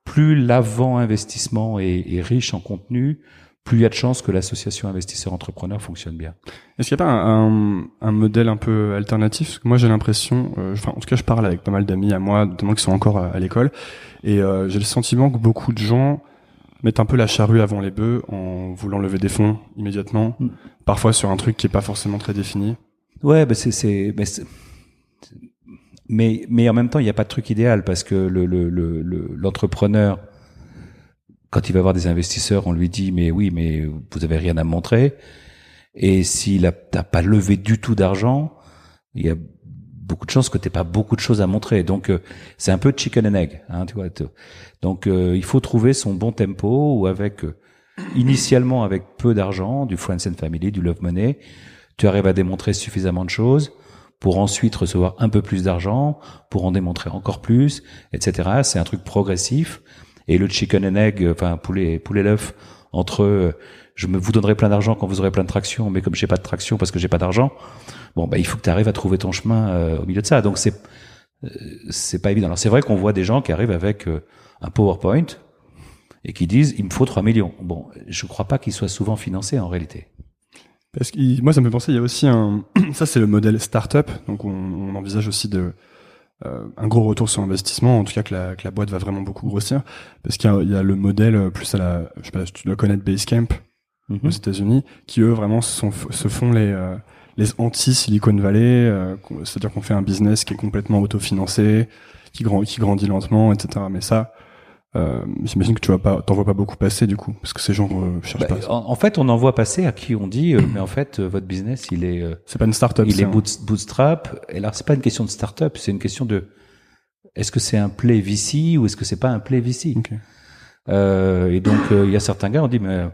plus l'avant-investissement est riche en contenu, plus il y a de chances que l'association investisseur-entrepreneur fonctionne bien. Est-ce qu'il n'y a pas un modèle un peu alternatif? Parce que moi, j'ai l'impression, en tout cas, je parle avec pas mal d'amis à moi, notamment qui sont encore à l'école, et j'ai le sentiment que beaucoup de gens mettent un peu la charrue avant les bœufs en voulant lever des fonds immédiatement, parfois sur un truc qui est pas forcément très défini. Ouais, mais en même temps, il n'y a pas de truc idéal parce que l'entrepreneur, quand il va voir des investisseurs, on lui dit mais oui, mais vous avez rien à montrer. Et s'il t'as pas levé du tout d'argent, il y a beaucoup de chances que t'aies pas beaucoup de choses à montrer. Donc c'est un peu chicken and egg, hein, tu vois. Donc il faut trouver son bon tempo ou avec initialement avec peu d'argent, du friends and family, du love money, tu arrives à démontrer suffisamment de choses pour ensuite recevoir un peu plus d'argent, pour en démontrer encore plus, etc. C'est un truc progressif. Et le chicken and egg, enfin poulet l'œuf, entre je vous donnerai plein d'argent quand vous aurez plein de traction, mais comme j'ai pas de traction parce que j'ai pas d'argent, bon il faut que tu arrives à trouver ton chemin au milieu de ça. Donc c'est pas évident. Alors c'est vrai qu'on voit des gens qui arrivent avec un PowerPoint et qui disent il me faut 3 millions. Bon, je crois pas qu'ils soient souvent financés en réalité. Parce que moi ça me fait penser, il y a aussi ça c'est le modèle startup, donc on envisage aussi un gros retour sur investissement, en tout cas que la boîte va vraiment beaucoup grossir, parce qu'il y a le modèle plus je sais pas si tu dois connaître Basecamp aux États-Unis, qui eux vraiment se font les anti-Silicon Valley, c'est-à-dire qu'on fait un business qui est complètement autofinancé, qui grandit lentement, etc. Mais ça, j'imagine que t'en vois pas beaucoup passer du coup, parce que ces gens cherchent pas. En fait, on en voit passer à qui on dit, mais en fait, votre business, il est, c'est pas une start-up, il est bootstrap. Et là, c'est pas une question de start-up, c'est une question de, est-ce que c'est un play VC ou est-ce que c'est pas un play VC? Okay. Et donc, il y a certains gars, on dit, mais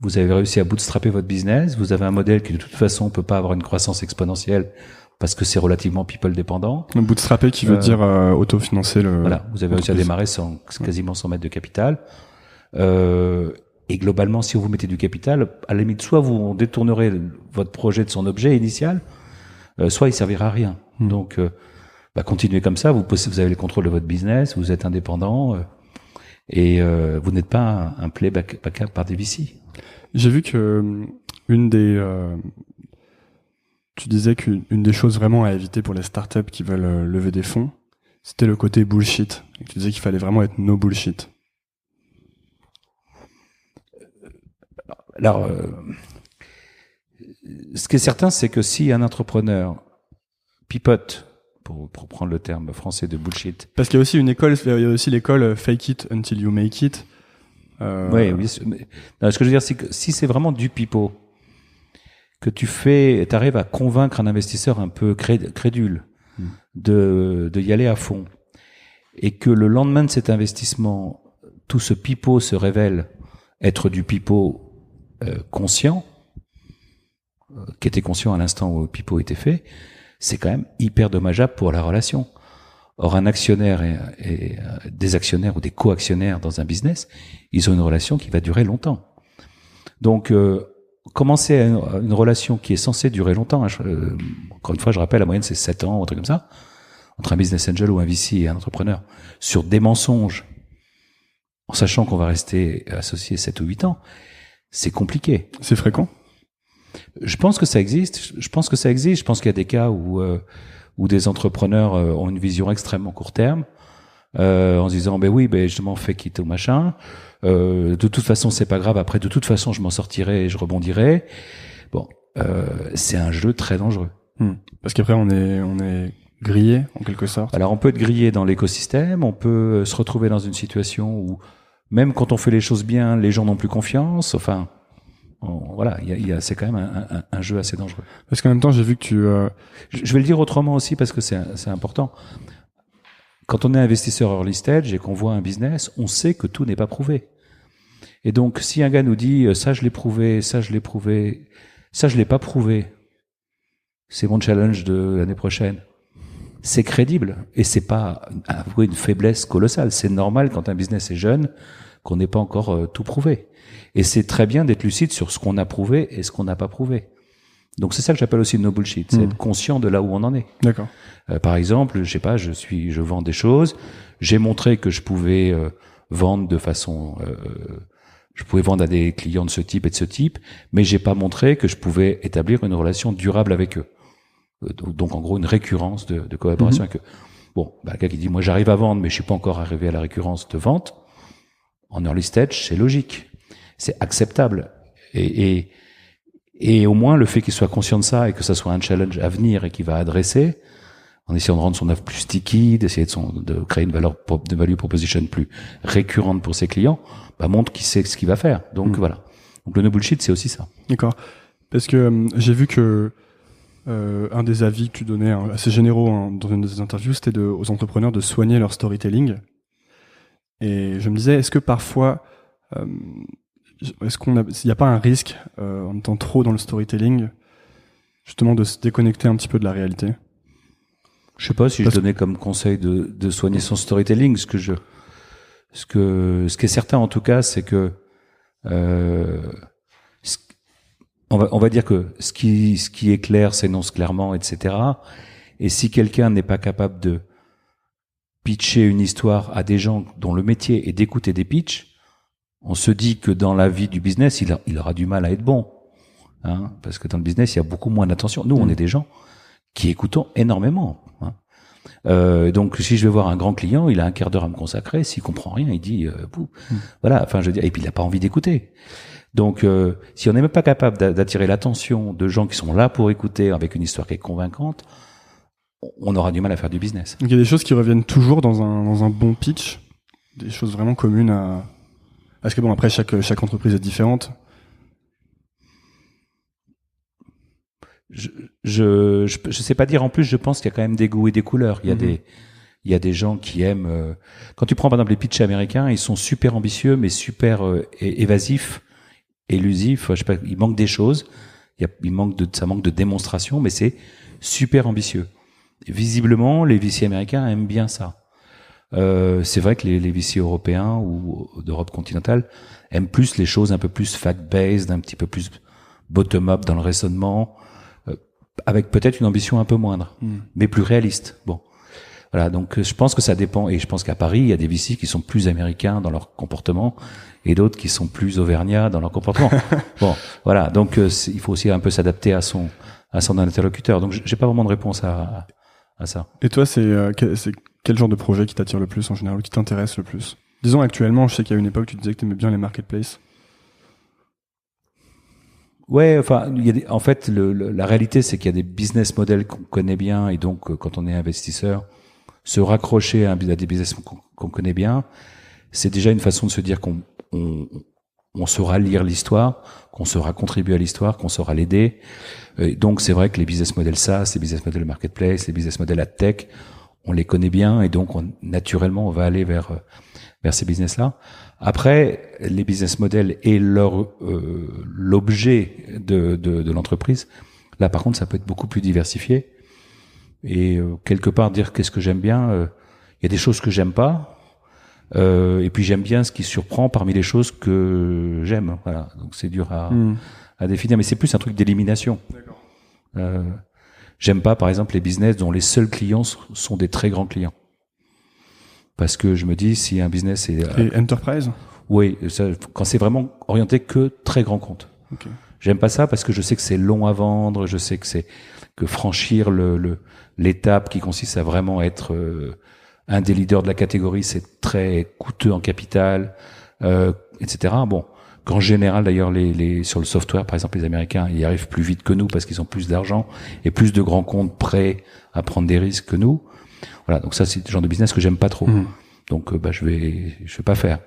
vous avez réussi à bootstrapper votre business, vous avez un modèle qui de toute façon peut pas avoir une croissance exponentielle parce que c'est relativement people dépendant. Le bootstrapper qui veut dire autofinancer le. Voilà, vous avez réussi à démarrer quasiment sans mettre de capital. Et globalement, si vous mettez du capital, à la limite, soit vous détournerez votre projet de son objet initial, soit il servira à rien. Donc, continuez comme ça. Vous avez le contrôle de votre business, vous êtes indépendant et vous n'êtes pas un play back par des VC. J'ai vu que tu disais qu'une des choses vraiment à éviter pour les startups qui veulent lever des fonds, c'était le côté bullshit. Et tu disais qu'il fallait vraiment être no bullshit. Alors, ce qui est certain, c'est que si un entrepreneur pipote, pour prendre le terme français de bullshit. Parce qu'il y a aussi il y a aussi l'école fake it until you make it. Oui. Non, ce que je veux dire, c'est que si c'est vraiment du pipeau, que t'arrives à convaincre un investisseur un peu crédule de y aller à fond, et que le lendemain de cet investissement, tout ce pipeau se révèle être du pipeau conscient, qui était conscient à l'instant où le pipeau était fait, c'est quand même hyper dommageable pour la relation. Or, un actionnaire et des actionnaires ou des co-actionnaires dans un business, ils ont une relation qui va durer longtemps. Donc, commencer une relation qui est censée durer longtemps, encore une fois, je rappelle, la moyenne c'est 7 ans, un truc comme ça, entre un business angel ou un VC et un entrepreneur, sur des mensonges, en sachant qu'on va rester associé 7 ou 8 ans, c'est compliqué. C'est fréquent? Je pense que ça existe. Je pense qu'il y a des cas où des entrepreneurs ont une vision extrêmement court terme, en se disant justement fais quitter au machin. De toute façon c'est pas grave. Après de toute façon je m'en sortirai et je rebondirai. Bon, c'est un jeu très dangereux. Parce qu'après on est grillé en quelque sorte. Alors on peut être grillé dans l'écosystème, on peut se retrouver dans une situation où même quand on fait les choses bien, les gens n'ont plus confiance. Enfin. Voilà, c'est quand même un jeu assez dangereux. Parce qu'en même temps, j'ai vu que je vais le dire autrement aussi parce que c'est important. Quand on est investisseur early stage et qu'on voit un business, on sait que tout n'est pas prouvé. Et donc, si un gars nous dit ça je l'ai prouvé, ça je l'ai prouvé, ça je l'ai pas prouvé, c'est mon challenge de l'année prochaine. C'est crédible et c'est pas avouer une faiblesse colossale. C'est normal quand un business est jeune qu'on n'ait pas encore tout prouvé. Et c'est très bien d'être lucide sur ce qu'on a prouvé et ce qu'on n'a pas prouvé. Donc c'est ça que j'appelle aussi no bullshit, c'est être conscient de là où on en est. D'accord. Par exemple, je sais pas, je vends des choses, j'ai montré que je pouvais vendre de façon, je pouvais vendre à des clients de ce type et de ce type, mais j'ai pas montré que je pouvais établir une relation durable avec eux. Donc en gros une récurrence de collaboration avec eux. Bon, bah, quelqu'un qui dit moi j'arrive à vendre, mais je suis pas encore arrivé à la récurrence de vente. En early stage, c'est logique, c'est acceptable, et au moins le fait qu'il soit conscient de ça et que ça soit un challenge à venir et qu'il va adresser, en essayant de rendre son offre plus sticky, d'essayer de créer une value proposition plus récurrente pour ses clients, bah montre qu'il sait ce qu'il va faire. Donc voilà. Donc le no bullshit, c'est aussi ça. D'accord. Parce que j'ai vu que un des avis que tu donnais assez généraux dans une des interviews, c'était aux entrepreneurs de soigner leur storytelling. Et je me disais, est-ce que parfois, s'il n'y a pas un risque en étant trop dans le storytelling, justement de se déconnecter un petit peu de la réalité? Je sais pas si je donnais comme conseil de soigner son storytelling. Ce qui est certain en tout cas, c'est que on va dire que ce qui est clair s'énonce clairement, etc. Et si quelqu'un n'est pas capable de pitcher une histoire à des gens dont le métier est d'écouter des pitchs, on se dit que dans la vie du business, il aura du mal à être bon, hein, parce que dans le business, il y a beaucoup moins d'attention. Nous, on est des gens qui écoutons énormément. Hein. Donc, si je vais voir un grand client, il a un quart d'heure à me consacrer. S'il comprend rien, il dit, voilà. Enfin, je veux dire, et puis il n'a pas envie d'écouter. Donc, si on n'est même pas capable d'attirer l'attention de gens qui sont là pour écouter avec une histoire qui est convaincante, on aura du mal à faire du business. Donc, il y a des choses qui reviennent toujours dans un bon pitch, des choses vraiment communes à. Parce que bon, après chaque entreprise est différente. Je sais pas dire. En plus, je pense qu'il y a quand même des goûts et des couleurs. Il y a des gens qui aiment. Quand tu prends par exemple les pitchs américains, ils sont super ambitieux, mais super évasifs, élusifs. Je sais pas, il manque des choses. Ça manque de démonstration, mais c'est super ambitieux. Et visiblement, les VC américains aiment bien ça. C'est vrai que les VC européens ou d'Europe continentale aiment plus les choses un peu plus fact-based, un petit peu plus bottom-up dans le raisonnement, avec peut-être une ambition un peu moindre, mais plus réaliste. Bon, voilà. Donc, je pense que ça dépend. Et je pense qu'à Paris, il y a des VC qui sont plus américains dans leur comportement et d'autres qui sont plus auvergnats dans leur comportement. Bon, voilà. Donc, il faut aussi un peu s'adapter à son interlocuteur. Donc, j'ai pas vraiment de réponse à ça. Et toi, c'est quel genre de projet qui t'attire le plus en général, ou qui t'intéresse le plus? Disons actuellement, je sais qu'il y a une époque, tu disais que t'aimais bien les marketplaces. Ouais, enfin, en fait, la réalité, c'est qu'il y a des business models qu'on connaît bien, et donc, quand on est investisseur, se raccrocher à des business qu'on connaît bien, c'est déjà une façon de se dire qu'on saura lire l'histoire, qu'on saura contribuer à l'histoire, qu'on saura l'aider. Et donc, c'est vrai que les business models SaaS, les business models marketplace, les business models ad tech, on les connaît bien, et donc, naturellement, on va aller vers ces business-là. Après, les business models et l'objet de l'entreprise, là, par contre, ça peut être beaucoup plus diversifié. Et quelque part, dire qu'est-ce que j'aime bien, il y a des choses que j'aime pas, et puis j'aime bien ce qui surprend parmi les choses que j'aime. Voilà, donc c'est dur à définir, mais c'est plus un truc d'élimination. D'accord. J'aime pas, par exemple, les business dont les seuls clients sont des très grands clients. Parce que je me dis, si un business est... Et enterprise? Oui, quand c'est vraiment orienté que très grand compte. Okay. J'aime pas ça parce que je sais que c'est long à vendre, je sais que franchir l'étape qui consiste à vraiment être un des leaders de la catégorie, c'est très coûteux en capital, etc. Bon, qu'en général d'ailleurs sur le software, par exemple, les Américains, ils arrivent plus vite que nous parce qu'ils ont plus d'argent et plus de grands comptes prêts à prendre des risques que nous. Voilà, donc ça c'est le genre de business que j'aime pas trop. Donc je vais pas faire.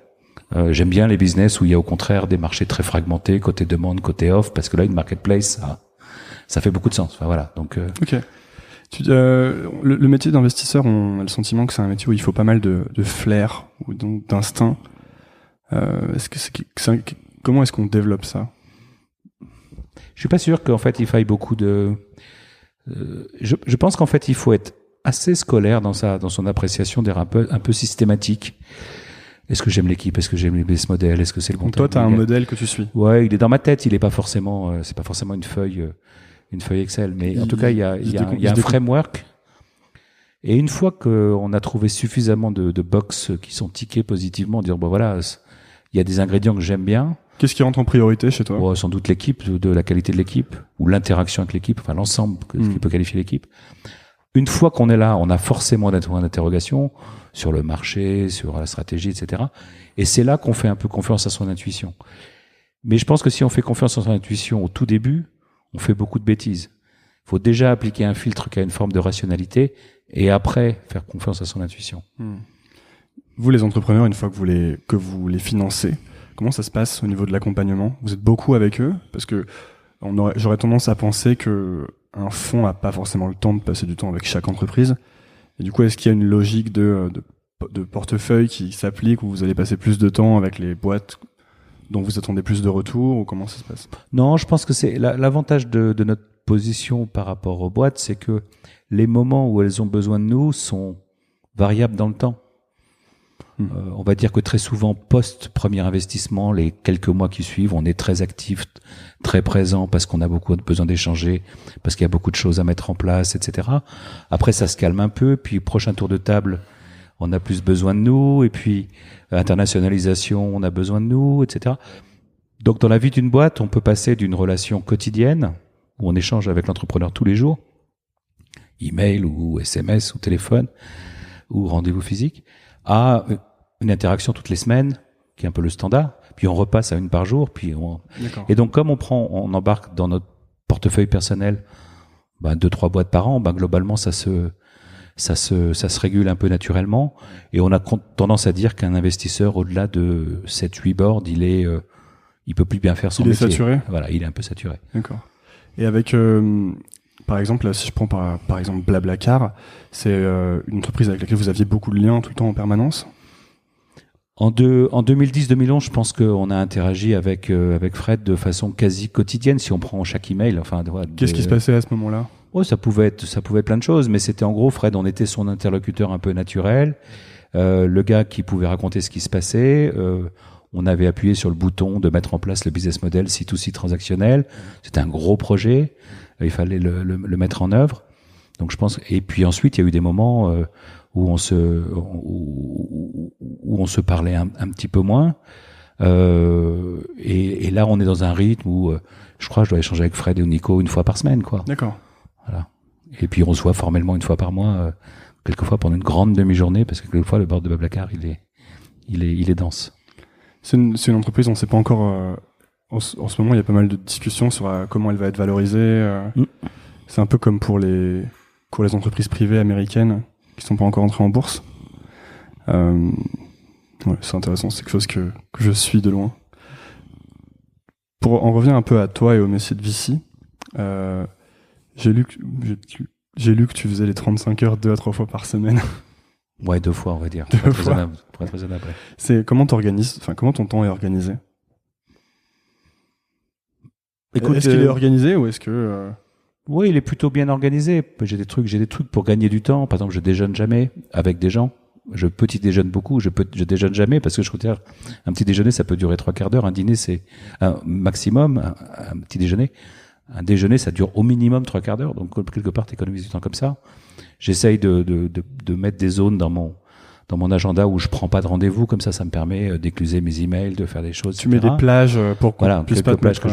J'aime bien les business où il y a au contraire des marchés très fragmentés, côté demande, côté offre, parce que là une marketplace ça fait beaucoup de sens. Enfin voilà, donc OK. Le métier d'investisseur, on a le sentiment que c'est un métier où il faut pas mal de flair ou donc d'instinct. Comment est-ce qu'on développe ça? Je suis pas sûr qu'en fait il faille beaucoup de je pense qu'en fait il faut être assez scolaire dans son appréciation des rappels, un peu systématique. Est-ce que j'aime l'équipe? Est-ce que j'aime les business models? Est-ce que c'est le bon? Donc toi, t'as un modèle que tu suis? Ouais, il est dans ma tête. Il est pas forcément, c'est pas forcément une feuille Excel. Mais en tout cas, il y a un framework. Et une fois qu'on a trouvé suffisamment de box qui sont tickés positivement, dire bon voilà, il y a des ingrédients que j'aime bien. Qu'est-ce qui rentre en priorité chez toi? Sans doute l'équipe, de la qualité de l'équipe, ou l'interaction avec l'équipe, enfin l'ensemble qui peut qualifier l'équipe. Une fois qu'on est là, on a forcément des points d'interrogation sur le marché, sur la stratégie, etc. Et c'est là qu'on fait un peu confiance à son intuition. Mais je pense que si on fait confiance à son intuition au tout début, on fait beaucoup de bêtises. Il faut déjà appliquer un filtre qui a une forme de rationalité et après faire confiance à son intuition. Vous, les entrepreneurs, une fois que vous les financez, comment ça se passe au niveau de l'accompagnement? Vous êtes beaucoup avec eux? Parce que j'aurais tendance à penser que un fonds n'a pas forcément le temps de passer du temps avec chaque entreprise. Et du coup, est-ce qu'il y a une logique de portefeuille qui s'applique où vous allez passer plus de temps avec les boîtes dont vous attendez plus de retours, ou comment ça se passe? Non, je pense que c'est l'avantage de notre position par rapport aux boîtes, c'est que les moments où elles ont besoin de nous sont variables dans le temps. On va dire que très souvent, post-premier investissement, les quelques mois qui suivent, on est très actif, très présent, parce qu'on a beaucoup besoin d'échanger, parce qu'il y a beaucoup de choses à mettre en place, etc. Après, ça se calme un peu, puis prochain tour de table, on a plus besoin de nous, et puis internationalisation, on a besoin de nous, etc. Donc, dans la vie d'une boîte, on peut passer d'une relation quotidienne, où on échange avec l'entrepreneur tous les jours, email ou SMS ou téléphone, ou rendez-vous physique, à une interaction toutes les semaines, qui est un peu le standard, puis on repasse à une par jour, et donc comme on embarque dans notre portefeuille personnel 2-3 boîtes par an, globalement ça se régule un peu naturellement, et on a tendance à dire qu'un investisseur au-delà de 7-8 boards, il peut plus bien faire son métier. Il est saturé. Voilà, il est un peu saturé. D'accord. Et avec par exemple, si je prends par exemple Blablacar, c'est une entreprise avec laquelle vous aviez beaucoup de liens tout le temps en permanence? En 2010-2011, je pense qu'on a interagi avec Fred de façon quasi quotidienne, si on prend chaque email. Qu'est-ce qui se passait à ce moment-là? Ça pouvait être plein de choses, mais c'était en gros, Fred, on était son interlocuteur un peu naturel, le gars qui pouvait raconter ce qui se passait. On avait appuyé sur le bouton de mettre en place le business model C2C transactionnel. C'était un gros projet. Il fallait le mettre en œuvre. Donc je pense. Et puis ensuite, il y a eu des moments où on se parlait un petit peu moins. Et là, on est dans un rythme où je crois que je dois échanger avec Fred et Nico une fois par semaine, quoi. D'accord. Voilà. Et puis on se voit formellement une fois par mois, quelquefois pendant une grande demi-journée, parce que quelquefois le board de Blablacar, il est dense. C'est une entreprise, on ne sait pas encore. En ce moment, il y a pas mal de discussions sur comment elle va être valorisée. C'est un peu comme pour les entreprises privées américaines qui sont pas encore entrées en bourse. C'est intéressant, c'est quelque chose que je suis de loin. Pour en revenir un peu à toi et au métier de VC, j'ai lu que tu faisais les 35 heures 2 à 3 fois par semaine. Ouais, 2 fois, on va dire. 2 fois. Pour être raisonnable. C'est comment ton temps est organisé? Écoute, est-ce qu'il est organisé ou est-ce que Oui, il est plutôt bien organisé. J'ai des trucs pour gagner du temps. Par exemple, je déjeune jamais avec des gens. Je petit déjeune beaucoup. Je déjeune jamais parce que je considère un petit déjeuner, ça peut durer 3 quarts d'heure. Un dîner, c'est un maximum. Un petit déjeuner. Un déjeuner, ça dure au minimum 3 quarts d'heure. Donc, quelque part, t'économises du temps comme ça. J'essaye de mettre des zones dans mon agenda où je prends pas de rendez-vous, comme ça me permet d'écluser mes emails, de faire des choses. Tu mets des plages pour qu'on puisse pas te plages que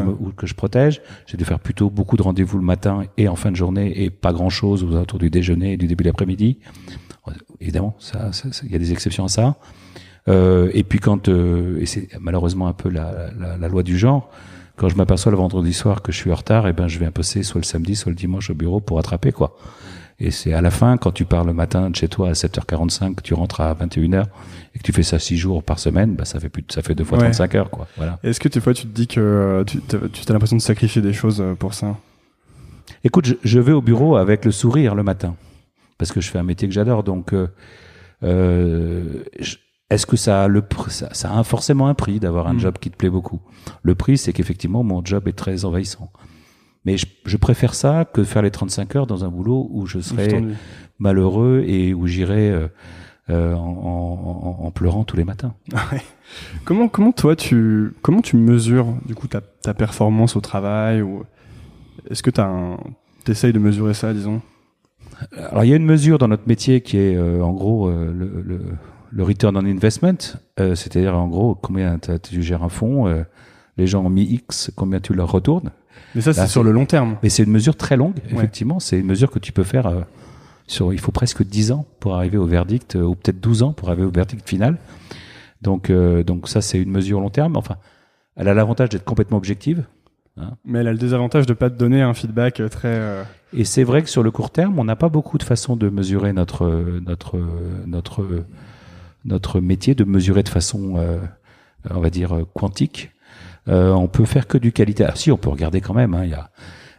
je protège. J'ai dû faire plutôt beaucoup de rendez-vous le matin et en fin de journée et pas grand-chose autour du déjeuner et du début de l'après-midi. Évidemment, il y a des exceptions à ça. Et puis et c'est malheureusement un peu la loi du genre. Quand je m'aperçois le vendredi soir que je suis en retard, je vais bosser soit le samedi, soit le dimanche au bureau pour rattraper, quoi. Et c'est à la fin, quand tu pars le matin de chez toi à 7h45, que tu rentres à 21h et que tu fais ça 6 jours par semaine, ça fait 2 fois 35 heures, quoi. Voilà. Est-ce que des fois tu te dis que tu as l'impression de sacrifier des choses pour ça? Écoute, je vais au bureau avec le sourire le matin parce que je fais un métier que j'adore. Donc, est-ce que ça a forcément un prix d'avoir un job qui te plaît beaucoup? Le prix, c'est qu'effectivement, mon job est très envahissant. Mais je préfère ça que de faire les 35 heures dans un boulot où je serais malheureux et où j'irais en pleurant tous les matins. Ouais. Comment toi tu mesures du coup ta performance au travail, ou est-ce que t'essayes de mesurer ça, disons? Alors il y a une mesure dans notre métier qui est en gros le return on investment, c'est-à-dire en gros combien tu gères un fonds, les gens ont mis X, combien tu leur retournes. Mais ça, c'est sur le long terme. Mais c'est une mesure très longue, effectivement. C'est une mesure que tu peux faire il faut presque 10 ans pour arriver au verdict, ou peut-être 12 ans pour arriver au verdict final. Donc ça, c'est une mesure long terme. Enfin, elle a l'avantage d'être complètement objective. Hein. Mais elle a le désavantage de pas te donner un feedback très... Et c'est vrai que sur le court terme, on n'a pas beaucoup de façons de mesurer notre métier, de mesurer de façon, on va dire, quantique. On peut faire que du qualité. Ah, si, on peut regarder quand même. Hein,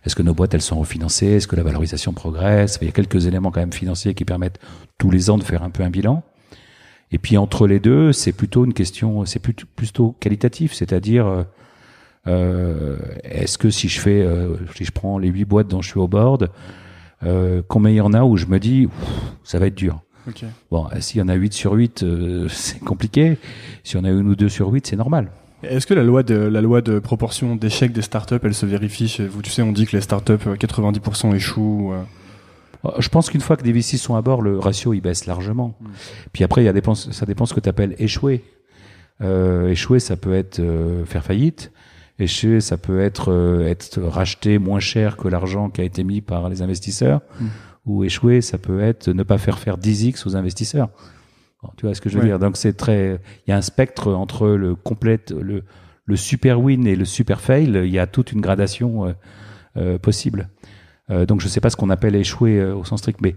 est-ce que nos boîtes, elles sont refinancées? Est-ce que la valorisation progresse? Il y a quelques éléments quand même financiers qui permettent tous les ans de faire un peu un bilan. Et puis entre les deux, c'est plutôt une question, c'est plutôt qualitatif, c'est-à-dire est-ce que si je prends les 8 boîtes dont je suis au board, combien il y en a où je me dis ça va être dur. Okay. Bon, s'il y en a 8 sur 8, c'est compliqué. Si on a 1 ou 2 sur 8, c'est normal. Est-ce que la loi de proportion d'échec des startups, elle se vérifie chez vous? Tu sais, on dit que les startups, 90% échouent. Je pense qu'une fois que des VC sont à bord, le ratio il baisse largement. Puis après, ça dépend ce que tu appelles échouer. Échouer, ça peut être faire faillite. Échouer, ça peut être racheté moins cher que l'argent qui a été mis par les investisseurs. Ou échouer, ça peut être ne pas faire 10x aux investisseurs. Bon, tu vois ce que je veux dire? Donc il y a un spectre entre le super win et le super fail. Il y a toute une gradation possible. Donc je sais pas ce qu'on appelle échouer au sens strict, mais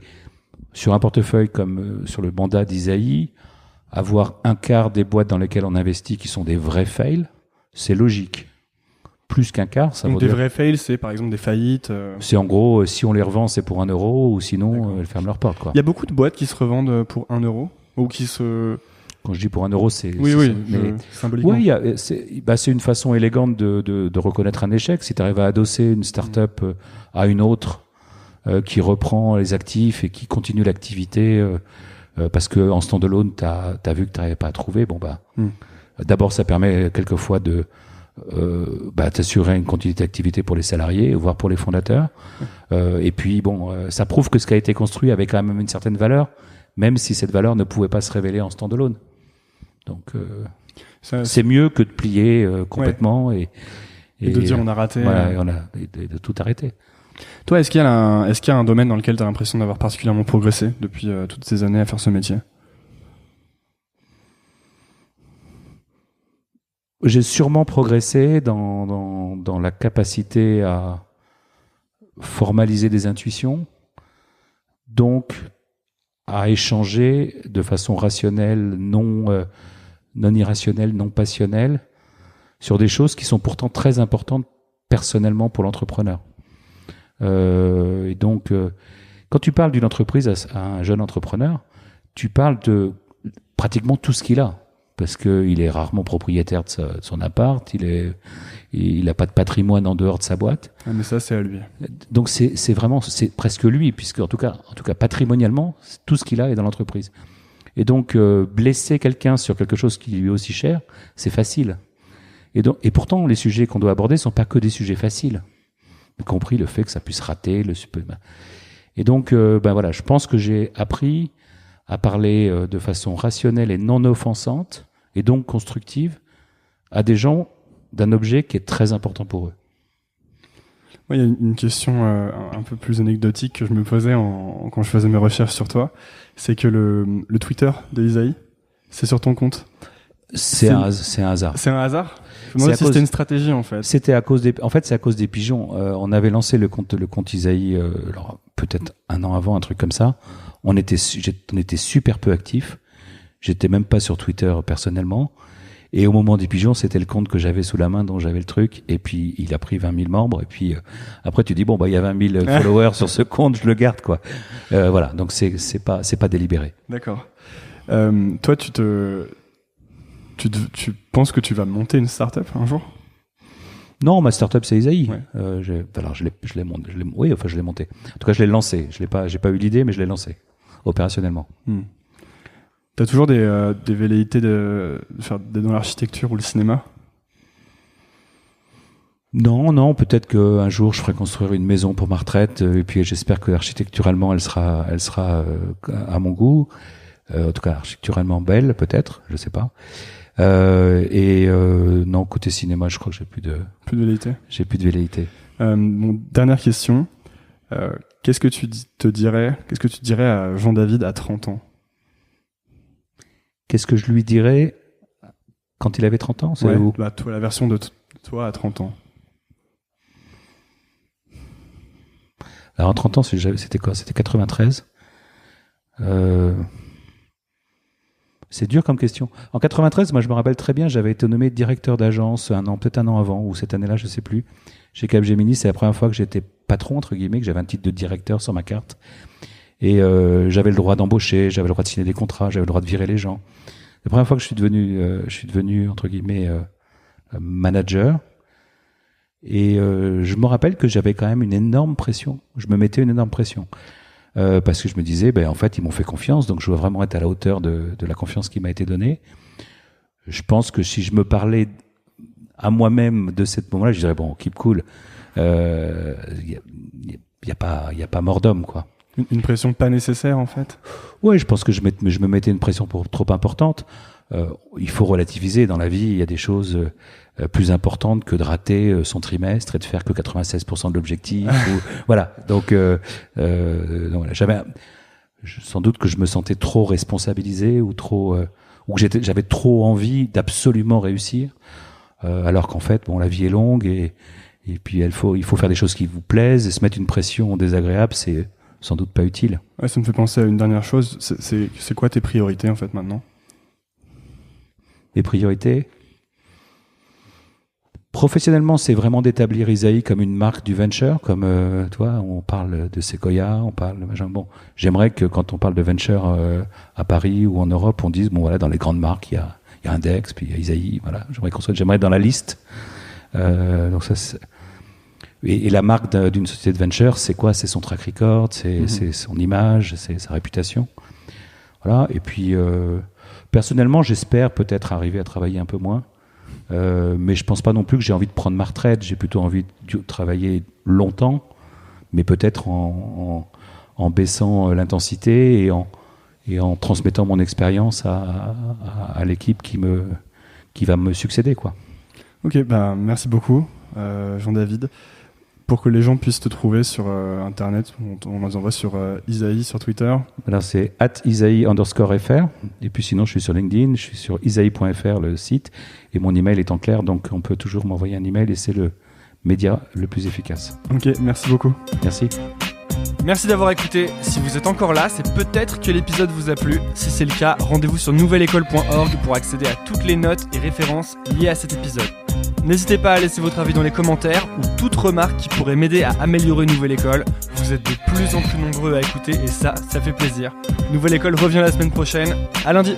sur un portefeuille comme sur le mandat d'Isaïe, avoir un quart des boîtes dans lesquelles on investit qui sont des vrais fails, c'est logique. Plus qu'un quart, ça donc veut des dire... vrais fails, c'est par exemple des faillites. C'est en gros, si on les revend, c'est pour 1 euro, ou sinon, elles ferment leurs portes, quoi. Il y a beaucoup de boîtes qui se revendent pour 1 euro ou qui se... Quand je dis pour 1 euro, c'est... symboliquement. Oui, c'est une façon élégante de reconnaître un échec. Si tu arrives à adosser une start-up à une autre qui reprend les actifs et qui continue l'activité parce que en stand-alone, t'as vu que tu n'arrivais pas à trouver, d'abord, ça permet quelquefois de t'assurer une continuité d'activité pour les salariés, voire pour les fondateurs. Et puis, ça prouve que ce qui a été construit avait quand même une certaine valeur, même si cette valeur ne pouvait pas se révéler en stand-alone. Donc, c'est mieux que de plier complètement et de dire on a raté. Voilà, et de tout arrêter. Toi, est-ce qu'il y a un domaine dans lequel tu as l'impression d'avoir particulièrement progressé depuis toutes ces années à faire ce métier? J'ai sûrement progressé dans la capacité à formaliser des intuitions, donc à échanger de façon rationnelle, non irrationnelle, non passionnelle, sur des choses qui sont pourtant très importantes personnellement pour l'entrepreneur. Et donc, quand tu parles d'une entreprise à un jeune entrepreneur, tu parles de pratiquement tout ce qu'il a. Parce qu'il est rarement propriétaire de son appart, il a pas de patrimoine en dehors de sa boîte. Ah, mais ça, c'est à lui. Donc c'est presque lui, puisque en tout cas patrimonialement, tout ce qu'il a est dans l'entreprise. Et donc blesser quelqu'un sur quelque chose qui lui est aussi cher, c'est facile. Et pourtant les sujets qu'on doit aborder sont pas que des sujets faciles, y compris le fait que ça puisse rater Et donc voilà, je pense que j'ai appris à parler de façon rationnelle et non offensante, et donc constructive, à des gens d'un objet qui est très important pour eux. Il y a une question un peu plus anecdotique que je me posais quand je faisais mes recherches sur toi, c'est que le Twitter de Isaïe, c'est sur ton compte. C'est un hasard. C'est un hasard? Je me demandais si c'était une stratégie, en fait. C'est à cause des pigeons. On avait lancé le compte Isaïe, alors peut-être 1 an avant, un truc comme ça. On était super peu actifs. J'étais même pas sur Twitter personnellement. Et au moment des pigeons, c'était le compte que j'avais sous la main, dont j'avais le truc. Et puis, il a pris 20 000 membres. Et puis, après, tu dis, il y a 20 000 followers sur ce compte, je le garde, quoi. Voilà. Donc, c'est pas délibéré. D'accord. Toi, tu penses que tu vas monter une start-up un jour? Non, ma start-up, c'est Isaïe. Ouais. Je l'ai monté. En tout cas, je l'ai lancé. J'ai pas eu l'idée, mais je l'ai lancé. Opérationnellement. T'as toujours des velléités de faire dans l'architecture ou le cinéma? Non, peut-être qu'un jour je ferai construire une maison pour ma retraite, et puis j'espère que architecturalement elle sera à mon goût, en tout cas architecturalement belle, peut-être, je sais pas. Non, côté cinéma, je crois que j'ai plus de velléité. J'ai plus de velléité. Dernière question. Qu'est-ce que tu dirais à Jean-David à 30 ans? Qu'est-ce que je lui dirais quand il avait 30 ans? C'est où? Toi, la version de toi à 30 ans. Alors, en 30 ans, c'était quoi? C'était 93. C'est dur comme question. En 93, moi, je me rappelle très bien, j'avais été nommé directeur d'agence peut-être un an avant, ou cette année-là, je sais plus. Chez Capgemini, c'est la première fois que j'étais patron, entre guillemets, que j'avais un titre de directeur sur ma carte. Et j'avais le droit d'embaucher, j'avais le droit de signer des contrats, j'avais le droit de virer les gens. La première fois que je suis devenu entre guillemets manager. Et je me rappelle que j'avais quand même une énorme pression. Je me mettais une énorme pression parce que je me disais, en fait, ils m'ont fait confiance, donc je dois vraiment être à la hauteur de la confiance qui m'a été donnée. Je pense que si je me parlais à moi-même de ce moment-là, je dirais bon, keep cool. Y a pas mort d'homme, quoi. Une pression pas nécessaire, en fait. Ouais, je pense que je me mettais une pression trop importante. Il faut relativiser dans la vie. Il y a des choses plus importantes que de rater son trimestre et de faire que 96% de l'objectif. Voilà. Donc voilà. Sans doute que je me sentais trop responsabilisé ou que j'avais trop envie d'absolument réussir, alors qu'en fait, la vie est longue et puis il faut faire des choses qui vous plaisent, et se mettre une pression désagréable, c'est sans doute pas utile. Ouais, ça me fait penser à une dernière chose. C'est quoi tes priorités, en fait, maintenant? Mes priorités? Professionnellement, c'est vraiment d'établir Isaïe comme une marque du venture, comme toi, on parle de Sequoia, on parle de machin. Bon, j'aimerais que quand on parle de venture à Paris ou en Europe, on dise dans les grandes marques, il y a Index, puis il y a Isaïe, voilà. J'aimerais être dans la liste. Donc ça, et la marque d'une société de venture, c'est quoi? C'est son track record, c'est son image, c'est sa réputation. Voilà. Et puis, personnellement, j'espère peut-être arriver à travailler un peu moins. Mais je pense pas non plus que j'ai envie de prendre ma retraite. J'ai plutôt envie de travailler longtemps, mais peut-être en baissant l'intensité et en transmettant mon expérience à l'équipe qui va me succéder, quoi. Ok, merci beaucoup, Jean-David. Pour que les gens puissent te trouver sur Internet, on les envoie sur Isaïe sur Twitter. Alors c'est @isaïe_fr. Et puis sinon, je suis sur LinkedIn, je suis sur isaïe.fr, le site. Et mon email est en clair, donc on peut toujours m'envoyer un email et c'est le média le plus efficace. Ok, merci beaucoup. Merci. Merci d'avoir écouté. Si vous êtes encore là, c'est peut-être que l'épisode vous a plu. Si c'est le cas, rendez-vous sur nouvelleécole.org pour accéder à toutes les notes et références liées à cet épisode. N'hésitez pas à laisser votre avis dans les commentaires ou toute remarque qui pourrait m'aider à améliorer Nouvelle École. Vous êtes de plus en plus nombreux à écouter et ça fait plaisir. Nouvelle École revient la semaine prochaine. À lundi.